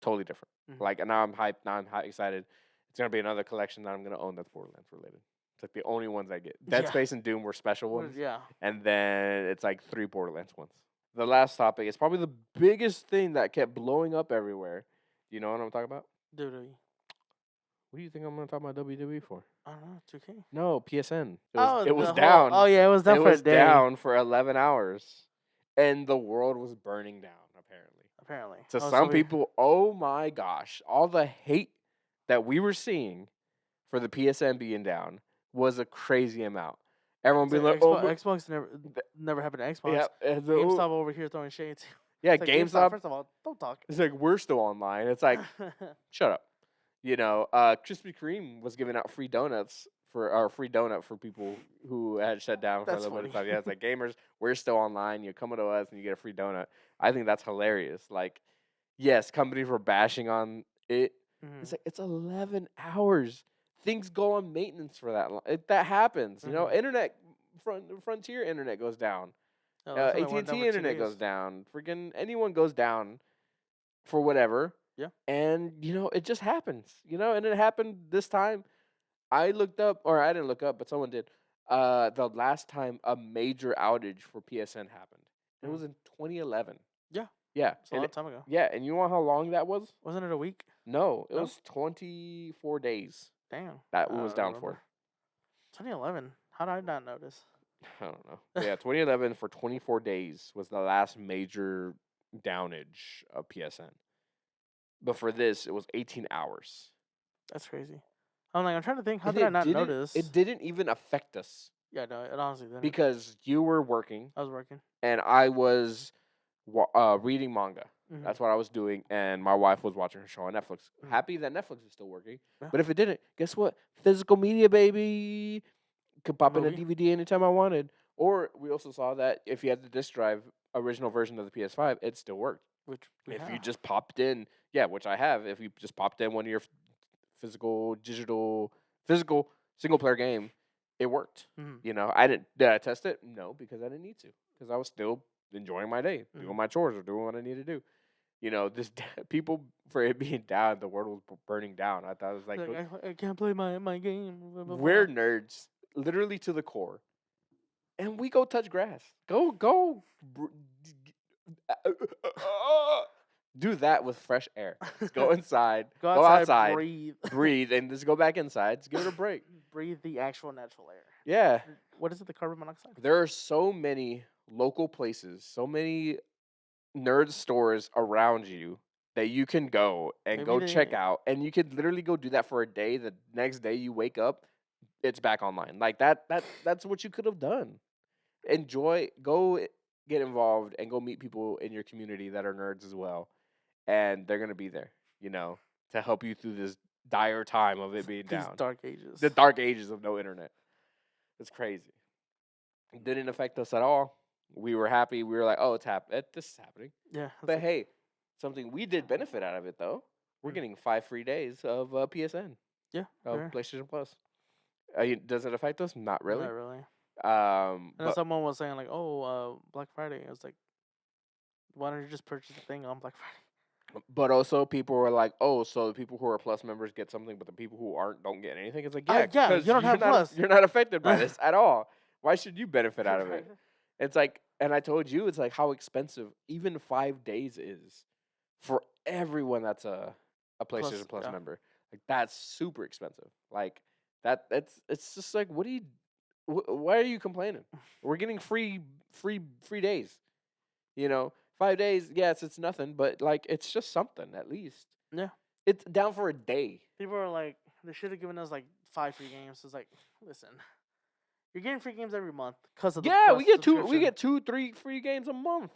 totally different. Mhm. Like, and now I'm hyped. Now I'm excited. It's gonna be another collection that I'm gonna own that's Borderlands related. It's like the only ones I get. Dead Yeah. Space and Doom were special ones, Yeah. and then it's like 3 Borderlands ones. The last topic is probably the biggest thing that kept blowing up everywhere. You know what I'm talking about? WWE. What do you think I'm going to talk about WWE for? I don't know. 2K. No, PSN. Oh, It was the whole. down. Oh yeah, it was down It for a was day. down for 11 hours, and the world was burning down. Apparently, Apparently. to Oh, some people, oh my gosh, all the hate that we were seeing for the PSN being down was a crazy amount. Everyone being like, "Oh, Xbox never happened to Xbox. yeah, GameStop over here throwing shade too. yeah, It's like, GameStop. First of all, don't talk. It's like we're still online. It's like, shut up. You know, Krispy Kreme was giving out free donuts or free donut for people who had shut down for a That's little bit of funny. time. Yeah, it's like gamers, we're still online. You're coming to us and you get a free donut. I think that's hilarious. Like, yes, companies were bashing on it. It's like it's 11 hours. Things go on maintenance for that long. That happens. You know, internet Frontier internet goes down. AT&T internet goes down. Freaking anyone goes down for whatever. Yeah. And you know, it just happens. You know, and it happened this time. I looked up, or I didn't look up, but someone did. The last time a major outage for PSN happened, it was in 2011. Yeah. Yeah, It's a long time ago. Yeah, and you know how long that was? Wasn't it a week? No, it was 24 days. Damn. That was down for. 2011. How did I not notice? I don't know. But yeah, 2011 for 24 days was the last major downage of PSN. But for this, it was 18 hours. That's crazy. I'm trying to think. How did I not notice? It didn't even affect us. Yeah, no, it honestly didn't. Because you were working. I was working. And I was reading manga. That's what I was doing. And my wife was watching her show on Netflix. Happy that Netflix is still working. Yeah. But if it didn't, guess what? Physical media, baby. Could pop in a DVD anytime I wanted. Or we also saw that if you had the disc drive, original version of the PS5, it still worked. Which if you just popped in, which I have. If you just popped in one of your physical single player game, it worked. You know, did I test it? No, because I didn't need to. Because I was still enjoying my day, doing my chores or doing what I need to do. You know, this people for it being down, the world was burning down. I thought it was like I can't play my game. We're nerds, literally to the core, and we go touch grass. Go. Do that with fresh air. Just go inside. Go outside. Breathe, and just go back inside. Just give it a break. Breathe the actual natural air. Yeah. What is it? The carbon monoxide. There are so many local places, so many nerd stores around you that you can go and check out, and you could literally go do that for a day. The next day you wake up, it's back online. Like that's what you could have done. Enjoy, go get involved, and go meet people in your community that are nerds as well, and they're gonna be there, you know, to help you through this dire time of it being down. Dark ages. The dark ages of no internet. It's crazy. It didn't affect us at all. We were happy. We were like, "Oh, this is happening." Yeah. But hey, something we did benefit out of it though. We're getting 5 free days of PSN. Yeah. Of PlayStation Plus. Does it affect us? Not really. Not really. But someone was saying like, "Oh, Black Friday." I was like, "Why don't you just purchase the thing on Black Friday?" But also, people were like, "Oh, so the people who are Plus members get something, but the people who aren't don't get anything." It's like, yeah, you don't have Plus. You're not affected by this at all. Why should you benefit out of it? It's like, and I told you, it's like how expensive even 5 days is for everyone that's a PlayStation Plus member. Like that's super expensive. Like it's just like, why are you complaining? We're getting free days. You know, 5 days, yes, it's nothing, but like it's just something at least. Yeah. It's down for a day. People are like, they should have given us like 5 free games. It's like, listen, you're getting free games every month because of the Plus we get 2-3 free games a month.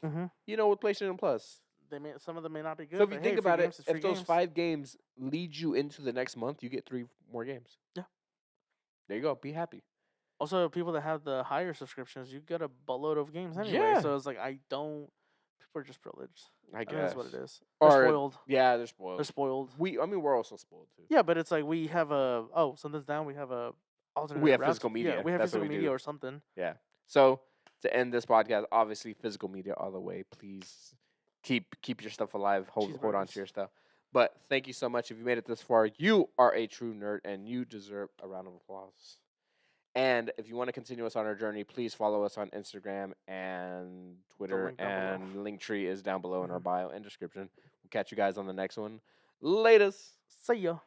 You know, with PlayStation Plus. Some of them may not be good. So if you think about it, if those 5 games lead you into the next month, you get 3 more games. Yeah. There you go. Be happy. Also, people that have the higher subscriptions, you get a buttload of games anyway. Yeah. So it's like, people are just privileged. I guess that's what it is. They're spoiled. Yeah, they're spoiled. They're spoiled. We're also spoiled too. Yeah, but it's like we have something's down. We have a alternate. We have physical media. Yeah, we have physical media or something. Yeah. So to end this podcast, obviously physical media all the way. Please keep your stuff alive. Hold on to your stuff. But thank you so much. If you made it this far, you are a true nerd, and you deserve a round of applause. And if you want to continue us on our journey, please follow us on Instagram and Twitter, and Linktree is down below in our bio and description. We'll catch you guys on the next one. Latest. See ya.